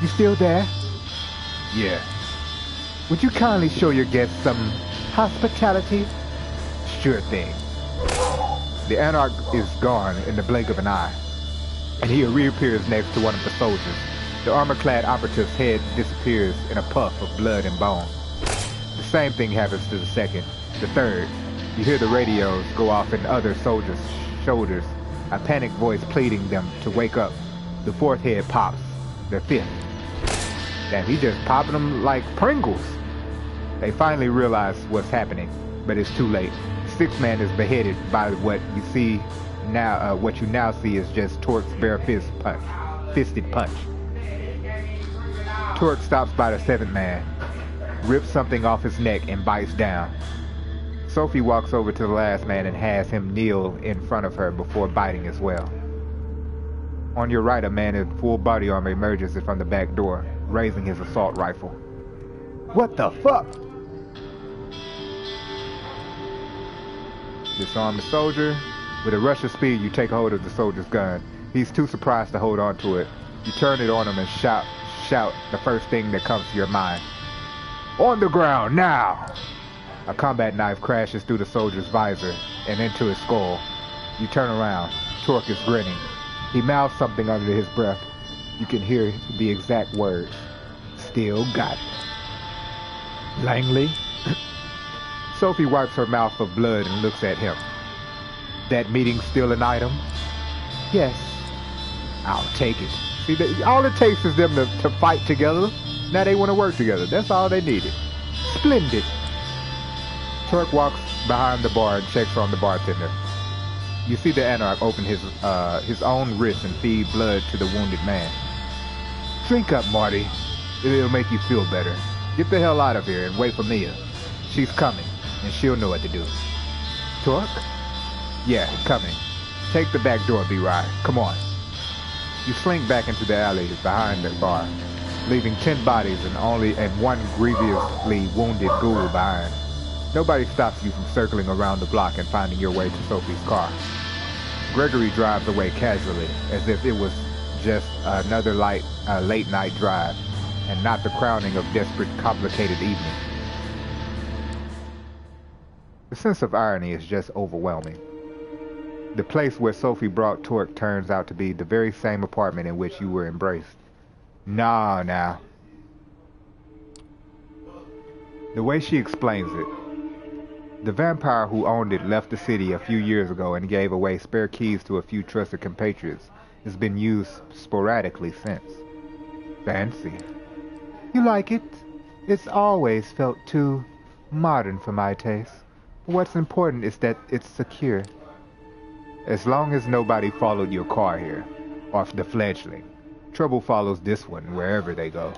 S1: you still there? Yeah. Would you kindly show your guests some hospitality? Sure thing. The Anarch is gone in the blink of an eye, and he reappears next to one of the soldiers. The armor-clad operative's head disappears in a puff of blood and bone. The same thing happens to the second, the third. You hear the radios go off in other soldiers' shoulders, a panicked voice pleading them to wake up. The fourth head pops, the fifth. Damn, he just popping them like Pringles. They finally realize what's happening, but it's too late. The sixth man is beheaded by what you now see is just Torque's bare fisted punch. Torque stops by the seventh man, rips something off his neck and bites down. Sophie walks over to the last man and has him kneel in front of her before biting as well. On your right, a man in full body armor emerges from the back door, raising his assault rifle. What the fuck? Disarm the soldier. With a rush of speed, you take hold of the soldier's gun. He's too surprised to hold on to it. You turn it on him and shout the first thing that comes to your mind. On the ground, now! A combat knife crashes through the soldier's visor and into his skull. You turn around. Torque is grinning. He mouths something under his breath. You can hear the exact words. Still got it. Langley? Sophie wipes her mouth of blood and looks at him. That meeting still an item? Yes. I'll take it. See, all it takes is them to fight together. Now they want to work together. That's all they needed. Splendid. Torque walks behind the bar and checks on the bartender. You see the Anarch open his own wrist and feed blood to the wounded man. Drink up, Marty. It'll make you feel better. Get the hell out of here and wait for Mia. She's coming, and she'll know what to do. Torque? Yeah, coming. Take the back door, B-Rhy. Come on. You slink back into the alley behind the bar, leaving 10 bodies and one grievously wounded ghoul behind. Nobody stops you from circling around the block and finding your way to Sophie's car. Gregory drives away casually, as if it was just another late night drive, and not the crowning of desperate, complicated evening. The sense of irony is just overwhelming. The place where Sophie brought Torque turns out to be the very same apartment in which you were embraced. Nah. The way she explains it, the vampire who owned it left the city a few years ago and gave away spare keys to a few trusted compatriots. It's been used sporadically since. Fancy. You like it? It's always felt too modern for my taste. What's important is that it's secure. As long as nobody followed your car here, or the fledgling, trouble follows this one wherever they go.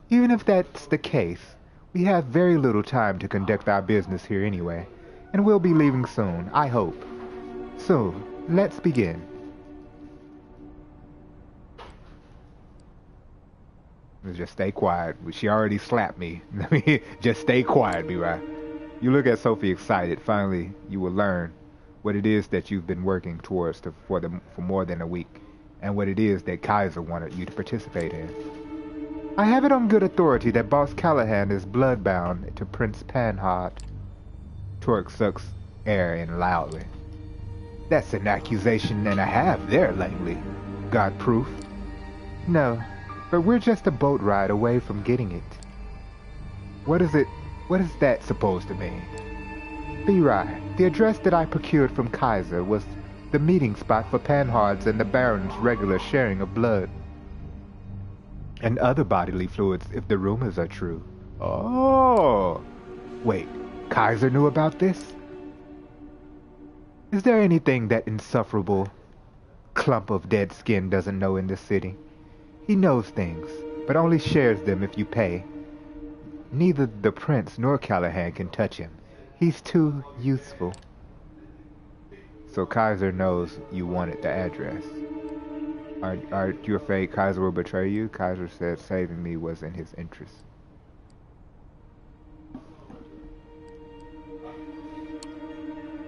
S1: Even if that's the case, we have very little time to conduct our business here anyway, and we'll be leaving soon, I hope. So, let's begin. Just stay quiet. She already slapped me. Just stay quiet, B-Rhy. You look at Sophie excited. Finally, you will learn what it is that you've been working towards for more than a week, and what it is that Kaiser wanted you to participate in. I have it on good authority that Boss Callahan is bloodbound to Prince Panhard. Torque sucks air in loudly. That's an accusation and a half there, Langley. Got proof? No, but we're just a boat ride away from getting it. What is that supposed to mean? B-Rhy, the address that I procured from Kaiser was the meeting spot for Panhard's and the Baron's regular sharing of blood. And other bodily fluids, if the rumors are true. Oh! Wait, Kaiser knew about this? Is there anything that insufferable clump of dead skin doesn't know in this city? He knows things, but only shares them if you pay. Neither the Prince nor Callahan can touch him. He's too useful. So Kaiser knows you wanted the address. Are you afraid Kaiser will betray you? Kaiser said saving me was in his interest.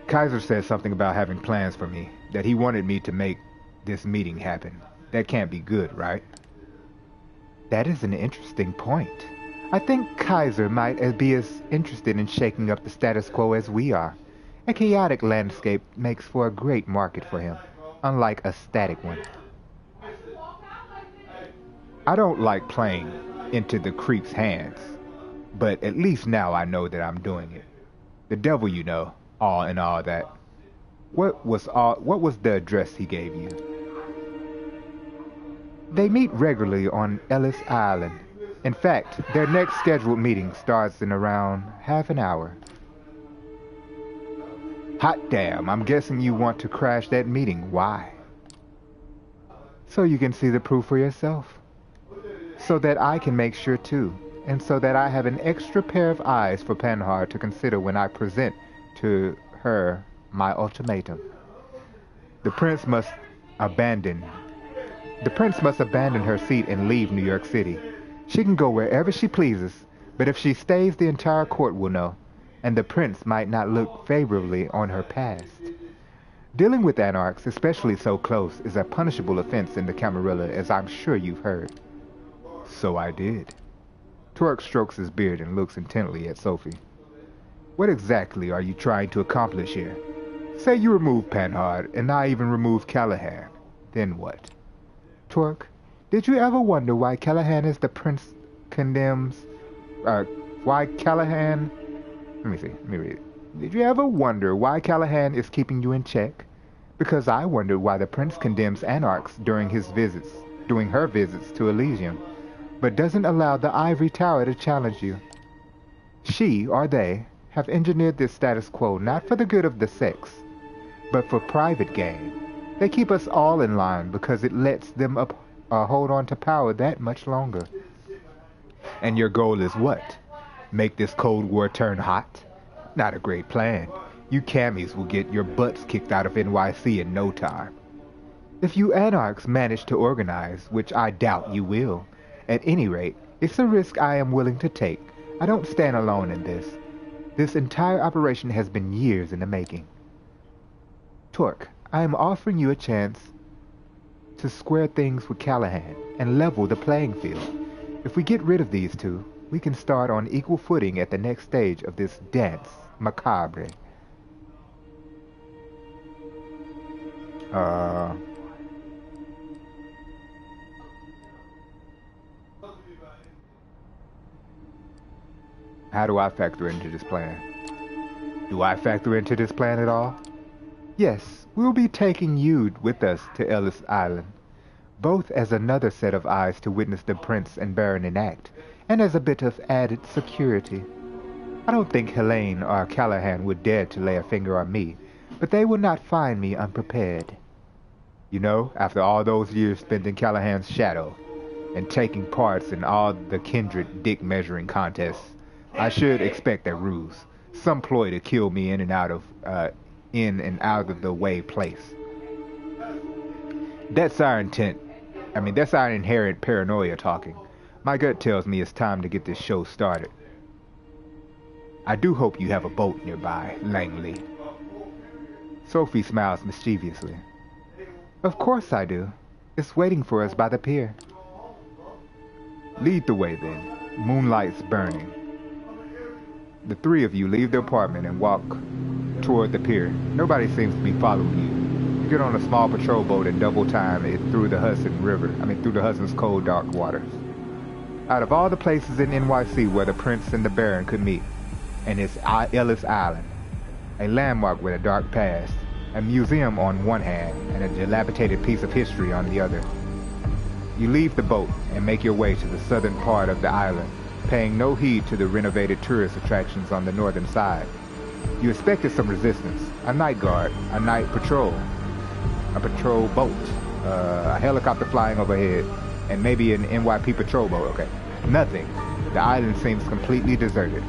S1: Kaiser said something about having plans for me, that he wanted me to make this meeting happen. That can't be good, right? That is an interesting point. I think Kaiser might be as interested in shaking up the status quo as we are. A chaotic landscape makes for a great market for him, unlike a static one. I don't like playing into the creep's hands, but at least now I know that I'm doing it. The devil, you know, all and all that. What was the address he gave you? They meet regularly on Ellis Island. In fact, their next scheduled meeting starts in around half an hour. Hot damn, I'm guessing you want to crash that meeting. Why? So you can see the proof for yourself. So that I can make sure too. And so that I have an extra pair of eyes for Panhard to consider when I present to her my ultimatum. The prince must abandon her seat and leave New York City. She can go wherever she pleases, but if she stays, the entire court will know, and the prince might not look favorably on her past. Dealing with anarchs, especially so close, is a punishable offense in the Camarilla, as I'm sure you've heard. So I did. Torque strokes his beard and looks intently at Sophie. What exactly are you trying to accomplish here? Say you remove Panhard, and I even remove Callahan. Then what? Torque, did you ever wonder why Callahan is the prince condemns... why Callahan... Let me read it. Did you ever wonder why Callahan is keeping you in check? Because I wondered why the prince condemns anarchs during her visits to Elysium, but doesn't allow the ivory tower to challenge you. She, or they, have engineered this status quo not for the good of the sex, but for private gain. They keep us all in line because it lets them hold on to power that much longer. And your goal is what? Make this Cold War turn hot? Not a great plan. You cammies will get your butts kicked out of NYC in no time. If you anarchs manage to organize, which I doubt you will, at any rate, it's a risk I am willing to take. I don't stand alone in this. This entire operation has been years in the making. Torque, I am offering you a chance to square things with Callahan and level the playing field. If we get rid of these two, we can start on equal footing at the next stage of this dance macabre. How do I factor into this plan? Do I factor into this plan at all? Yes, we'll be taking you with us to Ellis Island, both as another set of eyes to witness the Prince and Baron enact, and as a bit of added security. I don't think Helene or Callahan would dare to lay a finger on me, but they will not find me unprepared. You know, after all those years spent in Callahan's shadow, and taking parts in all the kindred dick-measuring contests, I should expect a ruse, some ploy to kill me in and out of the way place. That's our intent. That's our inherent paranoia talking. My gut tells me it's time to get this show started. I do hope you have a boat nearby, Langley. Sophie smiles mischievously. Of course I do. It's waiting for us by the pier. Lead the way then. Moonlight's burning. The three of you leave the apartment and walk toward the pier. Nobody seems to be following you. You get on a small patrol boat and double time it through the Hudson's cold, dark waters. Out of all the places in NYC where the Prince and the Baron could meet, and it's Ellis Island, a landmark with a dark past, a museum on one hand and a dilapidated piece of history on the other. You leave the boat and make your way to the southern part of the island, paying no heed to the renovated tourist attractions on the northern side. You expected some resistance, a night guard, a night patrol, a patrol boat, a helicopter flying overhead, and maybe an NYP patrol boat. Okay, nothing. The island seems completely deserted.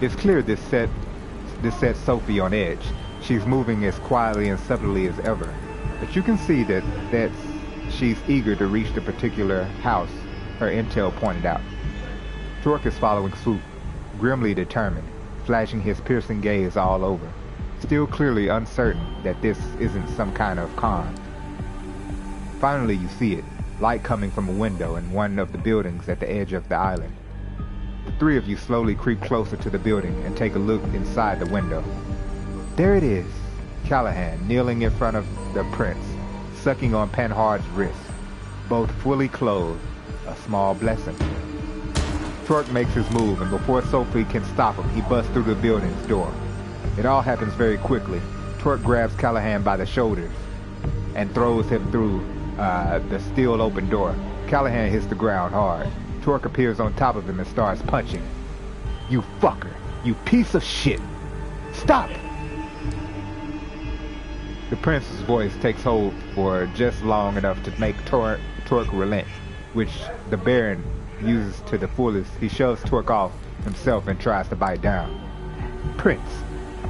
S1: It's clear this sets Sophie on edge. She's moving as quietly and subtly as ever, but you can see that she's eager to reach the particular house her intel pointed out. Torque is following suit, grimly determined, flashing his piercing gaze all over, still clearly uncertain that this isn't some kind of con. Finally you see it, light coming from a window in one of the buildings at the edge of the island. The three of you slowly creep closer to the building and take a look inside the window. There it is, Callahan kneeling in front of the Prince, sucking on Panhard's wrist, both fully clothed, a small blessing. Torque makes his move, and before Sophie can stop him, he busts through the building's door. It all happens very quickly. Torque grabs Callahan by the shoulders and throws him through the still open door. Callahan hits the ground hard. Torque appears on top of him and starts punching. You fucker! You piece of shit! Stop! The Prince's voice takes hold for just long enough to make Torque relent, which the Baron uses to the fullest. He shoves Torque off himself and tries to bite down. Prince,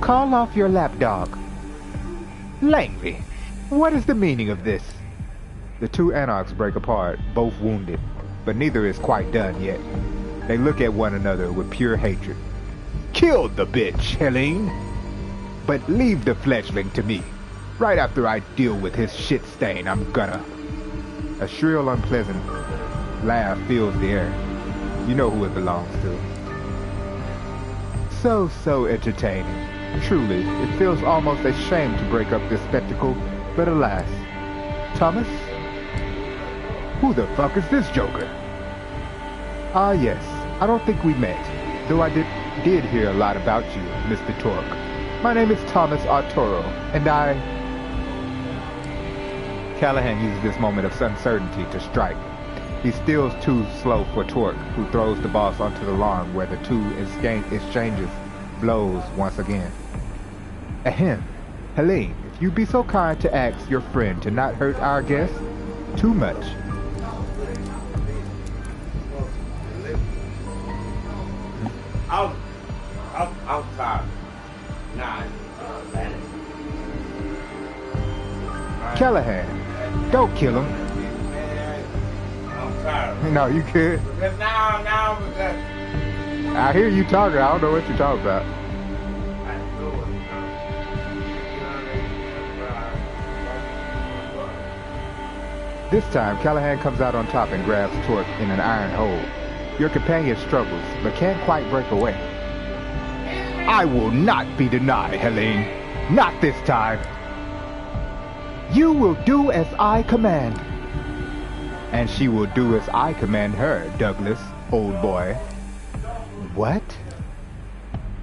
S1: call off your lapdog. Langley, what is the meaning of this? The two anarchs break apart, both wounded, but neither is quite done yet. They look at one another with pure hatred. Kill the bitch, Helene! But leave the fledgling to me. Right after I deal with his shit stain, I'm gonna... A shrill, unpleasant laugh fills the air. You know who it belongs to. So entertaining. Truly, it feels almost a shame to break up this spectacle, but alas. Thomas? Who the fuck is this joker? Ah yes, I don't think we met, though I did hear a lot about you, Mr. Torque. My name is Thomas Arturo, and I... Callahan uses this moment of uncertainty to strike. He steals too slow for Torque, who throws the boss onto the lawn where the two exchanges blows once again. Ahem. Helene, if you'd be so kind to ask your friend to not hurt our guest too much.
S2: I'm tired. Nah,
S1: Callahan, don't kill him.
S2: I'm tired.
S1: No, you could.
S2: Because now,
S1: I hear you talking. I don't know what you're talking about. This time, Callahan comes out on top and grabs Torque in an iron hold. Your companion struggles, but can't quite break away. I will not be denied, Helene. Not this time. You will do as I command. And she will do as I command her, Douglas, old boy. What?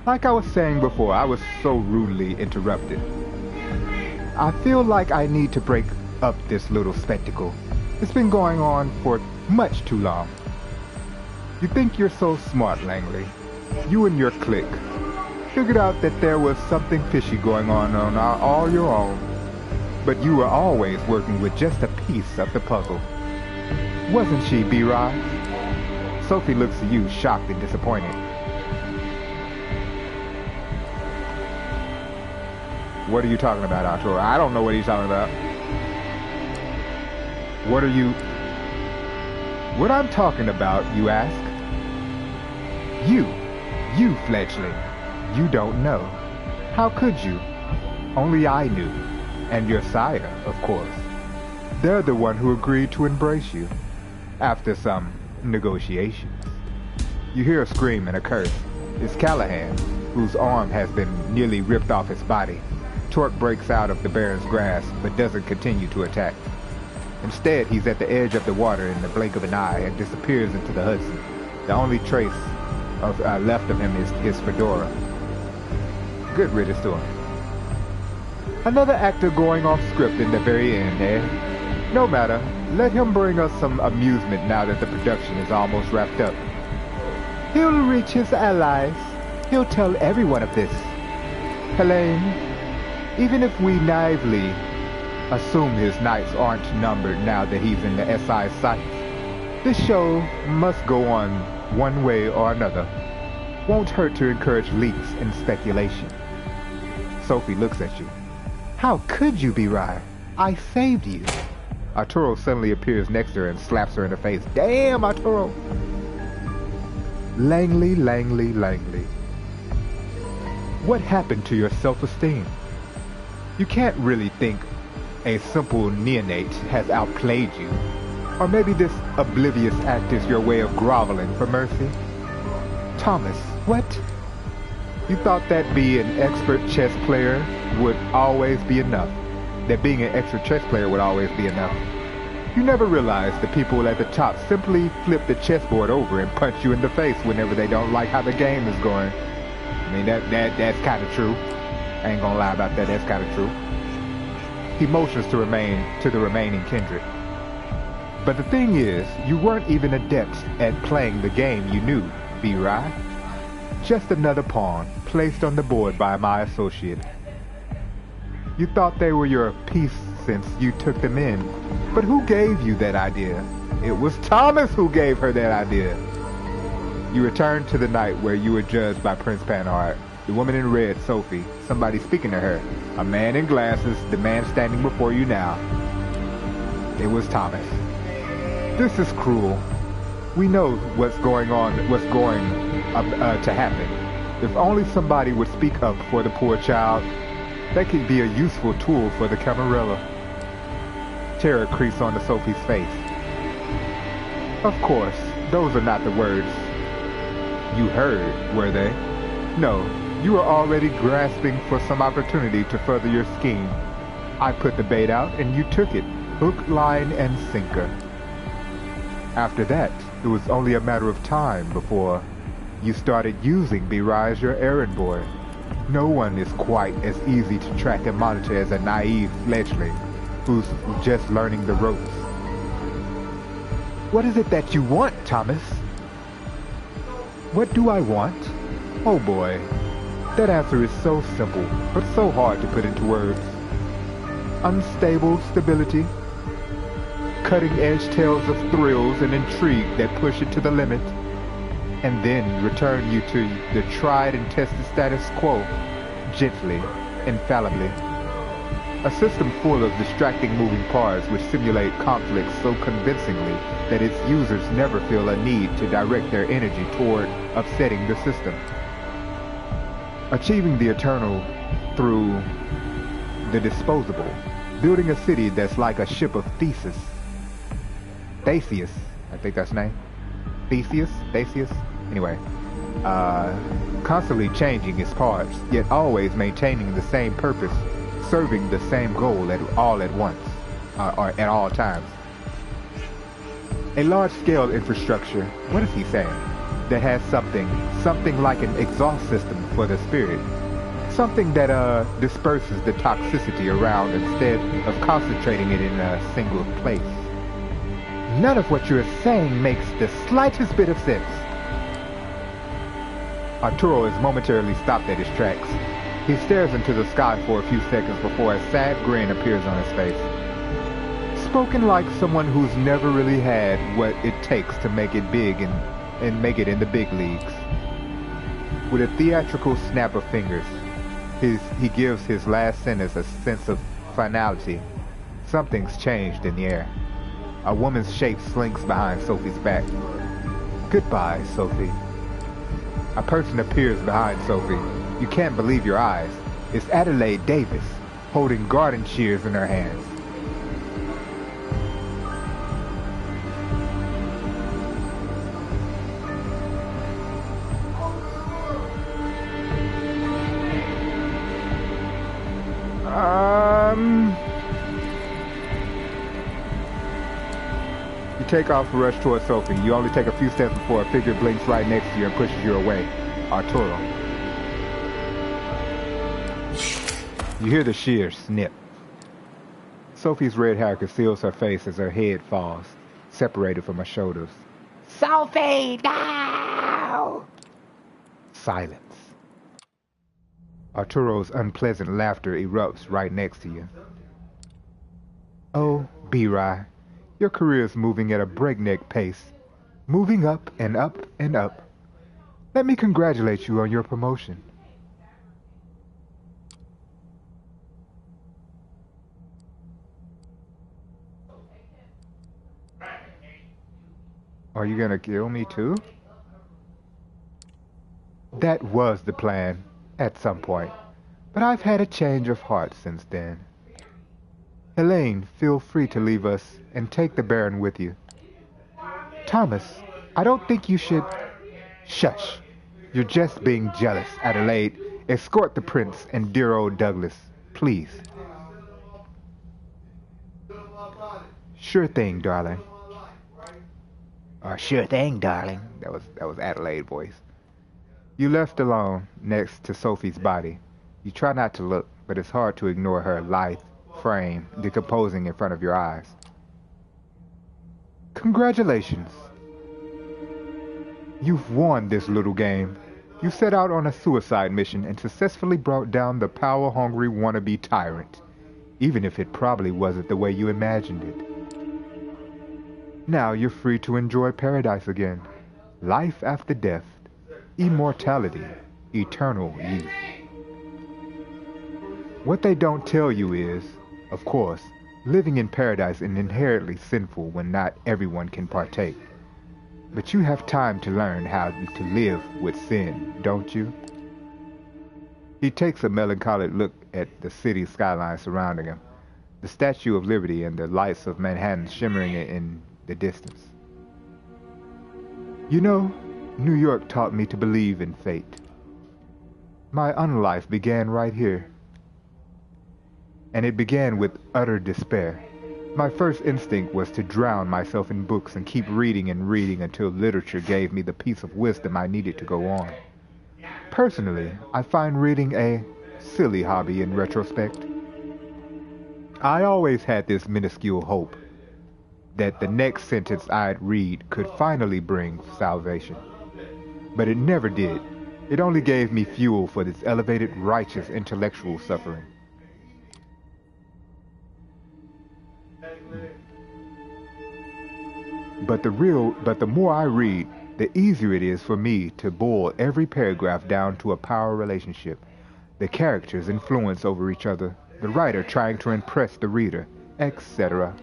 S1: Like I was saying before, I was so rudely interrupted. I feel like I need to break up this little spectacle. It's been going on for much too long. You think you're so smart, Langley. You and your clique figured out that there was something fishy going on all your own. But you were always working with just a piece of the puzzle. Wasn't she, B-Rhy? Sophie looks at you, shocked and disappointed. What are you talking about, Arturo? I don't know what he's talking about. What are you... What I'm talking about, you ask? You fledgling, you don't know. How could you? Only I knew. And your sire, of course. They're the one who agreed to embrace you. After some negotiations. You hear a scream and a curse. It's Callahan, whose arm has been nearly ripped off his body. Torque breaks out of the Baron's grasp, but doesn't continue to attack. Instead, he's at the edge of the water in the blink of an eye and disappears into the Hudson. The only trace of left of him is his fedora. Good riddance to him. Another actor going off script in the very end, eh? No matter. Let him bring us some amusement now that the production is almost wrapped up. He'll reach his allies. He'll tell everyone of this. Helene, even if we naively assume his nights aren't numbered now that he's in the SI's sights, this show must go on one way or another. Won't hurt to encourage leaks and speculation. Sophie looks at you. How could you, B-Rhy? I saved you. Arturo suddenly appears next to her and slaps her in the face. Damn, Arturo! Langley. What happened to your self-esteem? You can't really think a simple neonate has outplayed you. Or maybe this oblivious act is your way of groveling for mercy? Thomas, what? You thought that being an expert chess player would always be enough. That being an expert chess player would always be enough. You never realized the people at the top simply flip the chessboard over and punch you in the face whenever they don't like how the game is going. I mean, that's kind of true. I ain't gonna lie about that, that's kind of true. He motions to the remaining kindred. But the thing is, you weren't even adepts at playing the game you knew, B-Rhy. Just another pawn placed on the board by my associate. You thought they were your piece since you took them in. But who gave you that idea? It was Thomas who gave her that idea. You returned to the night where you were judged by Prince Panhard. The woman in red, Sophie, somebody speaking to her. A man in glasses, the man standing before you now. It was Thomas. This is cruel. We know what's going to happen. If only somebody would speak up for the poor child, that could be a useful tool for the Camarilla. Terror creeps onto Sophie's face. Of course, those are not the words you heard, were they? No, you were already grasping for some opportunity to further your scheme. I put the bait out and you took it, hook, line, and sinker. After that, it was only a matter of time before you started using B-Rhy as your errand boy. No one is quite as easy to track and monitor as a naive fledgling who's just learning the ropes. What is it that you want, Thomas? What do I want? Oh boy, that answer is so simple, but so hard to put into words. Unstable stability, cutting-edge tales of thrills and intrigue that push it to the limit, and then return you to the tried and tested status quo, gently, infallibly. A system full of distracting moving parts which simulate conflicts so convincingly that its users never feel a need to direct their energy toward upsetting the system. Achieving the eternal through the disposable. Building a city that's like a ship of Theseus, I think that's his name. Theseus? Anyway. Constantly changing its parts, yet always maintaining the same purpose, serving the same goal at once, or at all times. A large-scale infrastructure, what is he saying? That has something like an exhaust system for the spirit. Something that disperses the toxicity around instead of concentrating it in a single place. None of what you're saying makes the slightest bit of sense. Arturo is momentarily stopped at his tracks. He stares into the sky for a few seconds before a sad grin appears on his face. Spoken like someone who's never really had what it takes to make it big and make it in the big leagues. With a theatrical snap of fingers, he gives his last sentence a sense of finality. Something's changed in the air. A woman's shape slinks behind Sophie's back. Goodbye, Sophie. A person appears behind Sophie. You can't believe your eyes. It's Adelaide Davis, holding garden shears in her hands. You take off and rush towards Sophie. You only take a few steps before a figure blinks right next to you and pushes you away. Arturo. You hear the shears snip. Sophie's red hair conceals her face as her head falls, separated from her shoulders. Sophie, no! Silence. Arturo's unpleasant laughter erupts right next to you. Oh, B-Rhy, your career is moving at a breakneck pace, moving up and up and up. Let me congratulate you on your promotion. Are you gonna kill me too? That was the plan, at some point, but I've had a change of heart since then. Elaine, feel free to leave us and take the Baron with you. Thomas, I don't think you should... Shush. You're just being jealous, Adelaide. Escort the prince and dear old Douglas, please. Sure thing, darling. Sure thing, darling. That was Adelaide's voice. You left alone next to Sophie's body. You try not to look, but it's hard to ignore her lithe frame decomposing in front of your eyes. Congratulations. You've won this little game. You set out on a suicide mission and successfully brought down the power-hungry wannabe tyrant, even if it probably wasn't the way you imagined it. Now you're free to enjoy paradise again. Life after death. Immortality. Eternal youth. What they don't tell you is, of course, living in paradise is inherently sinful when not everyone can partake. But you have time to learn how to live with sin, don't you? He takes a melancholic look at the city skyline surrounding him, the Statue of Liberty and the lights of Manhattan shimmering in the distance. You know, New York taught me to believe in fate. My unlife began right here. And it began with utter despair. My first instinct was to drown myself in books and keep reading and reading until literature gave me the piece of wisdom I needed to go on. Personally, I find reading a silly hobby in retrospect. I always had this minuscule hope that the next sentence I'd read could finally bring salvation. But it never did. It only gave me fuel for this elevated, righteous, intellectual suffering. But the more I read, the easier it is for me to boil every paragraph down to a power relationship. The characters' influence over each other, the writer trying to impress the reader, etc.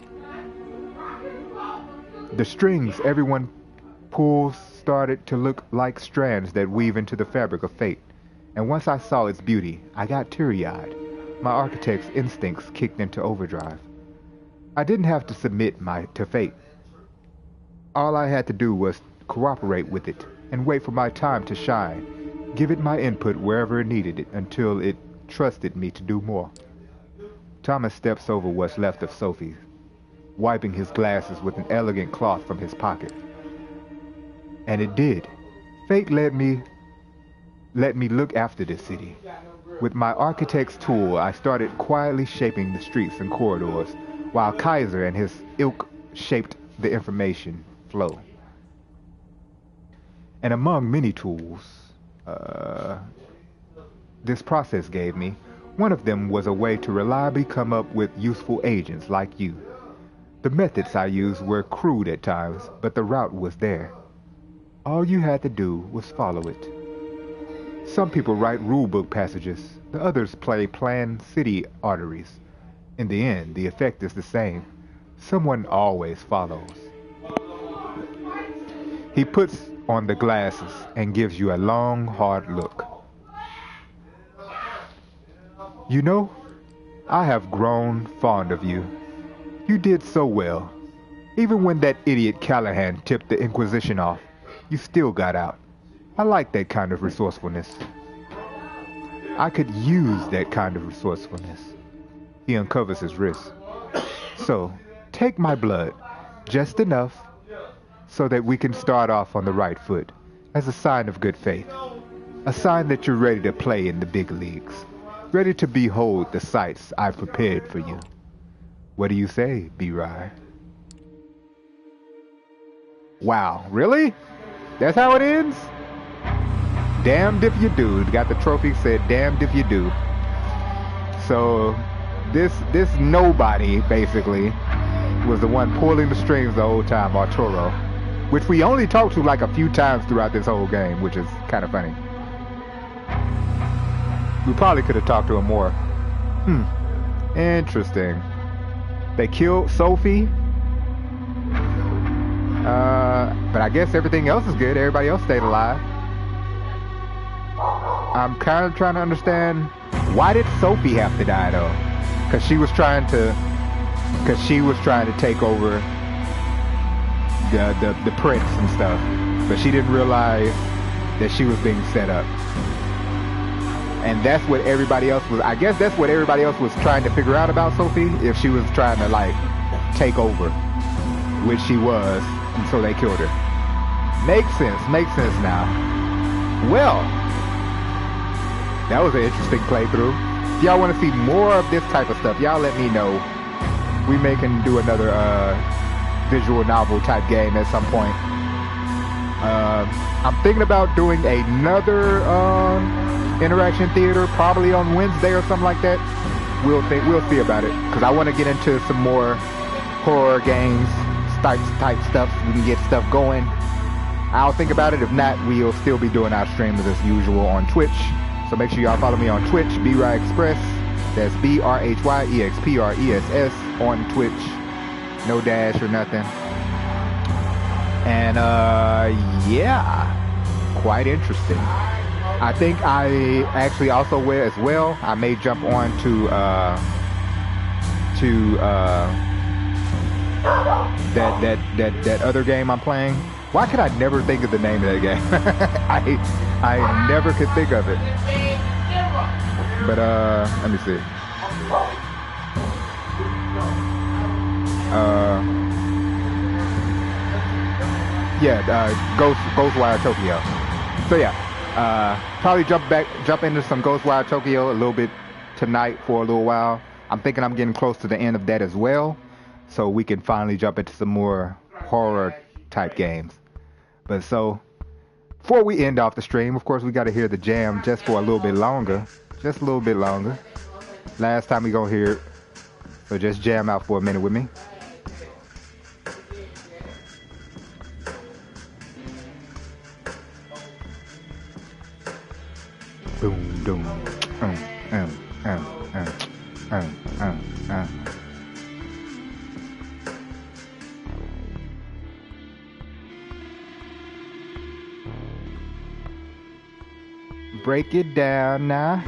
S1: The strings everyone pulls started to look like strands that weave into the fabric of fate. And once I saw its beauty, I got teary-eyed. My architect's instincts kicked into overdrive. I didn't have to submit to fate. All I had to do was cooperate with it and wait for my time to shine, give it my input wherever it needed it until it trusted me to do more. Thomas steps over what's left of Sophie, wiping his glasses with an elegant cloth from his pocket. And it did. Fate let me look after this city. With my architect's tool, I started quietly shaping the streets and corridors, while Kaiser and his ilk shaped the information flow. And among many tools this process gave me, one of them was a way to reliably come up with useful agents like you. The methods I used were crude at times, but the route was there. All you had to do was follow it. Some people write rulebook passages, the others play planned city arteries. In the end, the effect is the same. Someone always follows. He puts on the glasses and gives you a long, hard look. You know, I have grown fond of you. You did so well. Even when that idiot Callahan tipped the Inquisition off, you still got out. I like that kind of resourcefulness. I could use that kind of resourcefulness. He uncovers his wrist. So, take my blood, just enough, so that we can start off on the right foot, as a sign of good faith. A sign that you're ready to play in the big leagues. Ready to behold the sights I've prepared for you. What do you say, B-Rhy? Wow, really? That's how it ends? Damned if you do. Got the trophy, said damned if you do. So, this nobody, basically, was the one pulling the strings the whole time, Arturo. Which we only talked to like a few times throughout this whole game, which is kind of funny. We probably could have talked to him more. Interesting. They killed Sophie. But I guess everything else is good. Everybody else stayed alive. I'm kind of trying to understand, why did Sophie have to die though? Because she was trying to take over the prince and stuff, but she didn't realize that she was being set up. And that's what everybody else was, I guess that's what everybody else was trying to figure out about Sophie, if she was trying to like take over, which she was, and so they killed her. Makes sense now. Well, that was an interesting playthrough. If y'all want to see more of this type of stuff, y'all let me know. We may can do another visual novel type game at some point. I'm thinking about doing another interaction theater, probably on Wednesday or something like that. We'll see about it, because I want to get into some more horror games, type stuff. We can get stuff going. I'll think about it. If not, we'll still be doing our streams as usual on Twitch. So make sure y'all follow me on Twitch, B-Rhy Express. That's BRHYEXPRESS on Twitch. No dash or nothing. And yeah, quite interesting. I think I actually also will as well. I may jump on to that other game I'm playing. Why could I never think of the name of that game? I never could think of it. But let me see. Ghostwire Tokyo. So yeah, probably jump into some Ghostwire Tokyo a little bit tonight for a little while. I'm thinking I'm getting close to the end of that as well, so we can finally jump into some more horror type games. But so, before we end off the stream, of course we got to hear the jam just for a little bit longer. Just a little bit longer. Last time we gonna hear it. So just jam out for a minute with me. Boom, boom. Break it down now.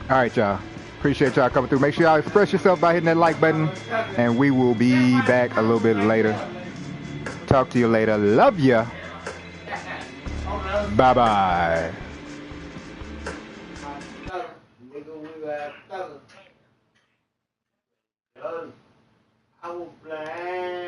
S1: Alright, y'all. Appreciate y'all coming through. Make sure y'all express yourself by hitting that like button. And we will be back a little bit later. Talk to you later. Love ya. Bye-bye. I was blind.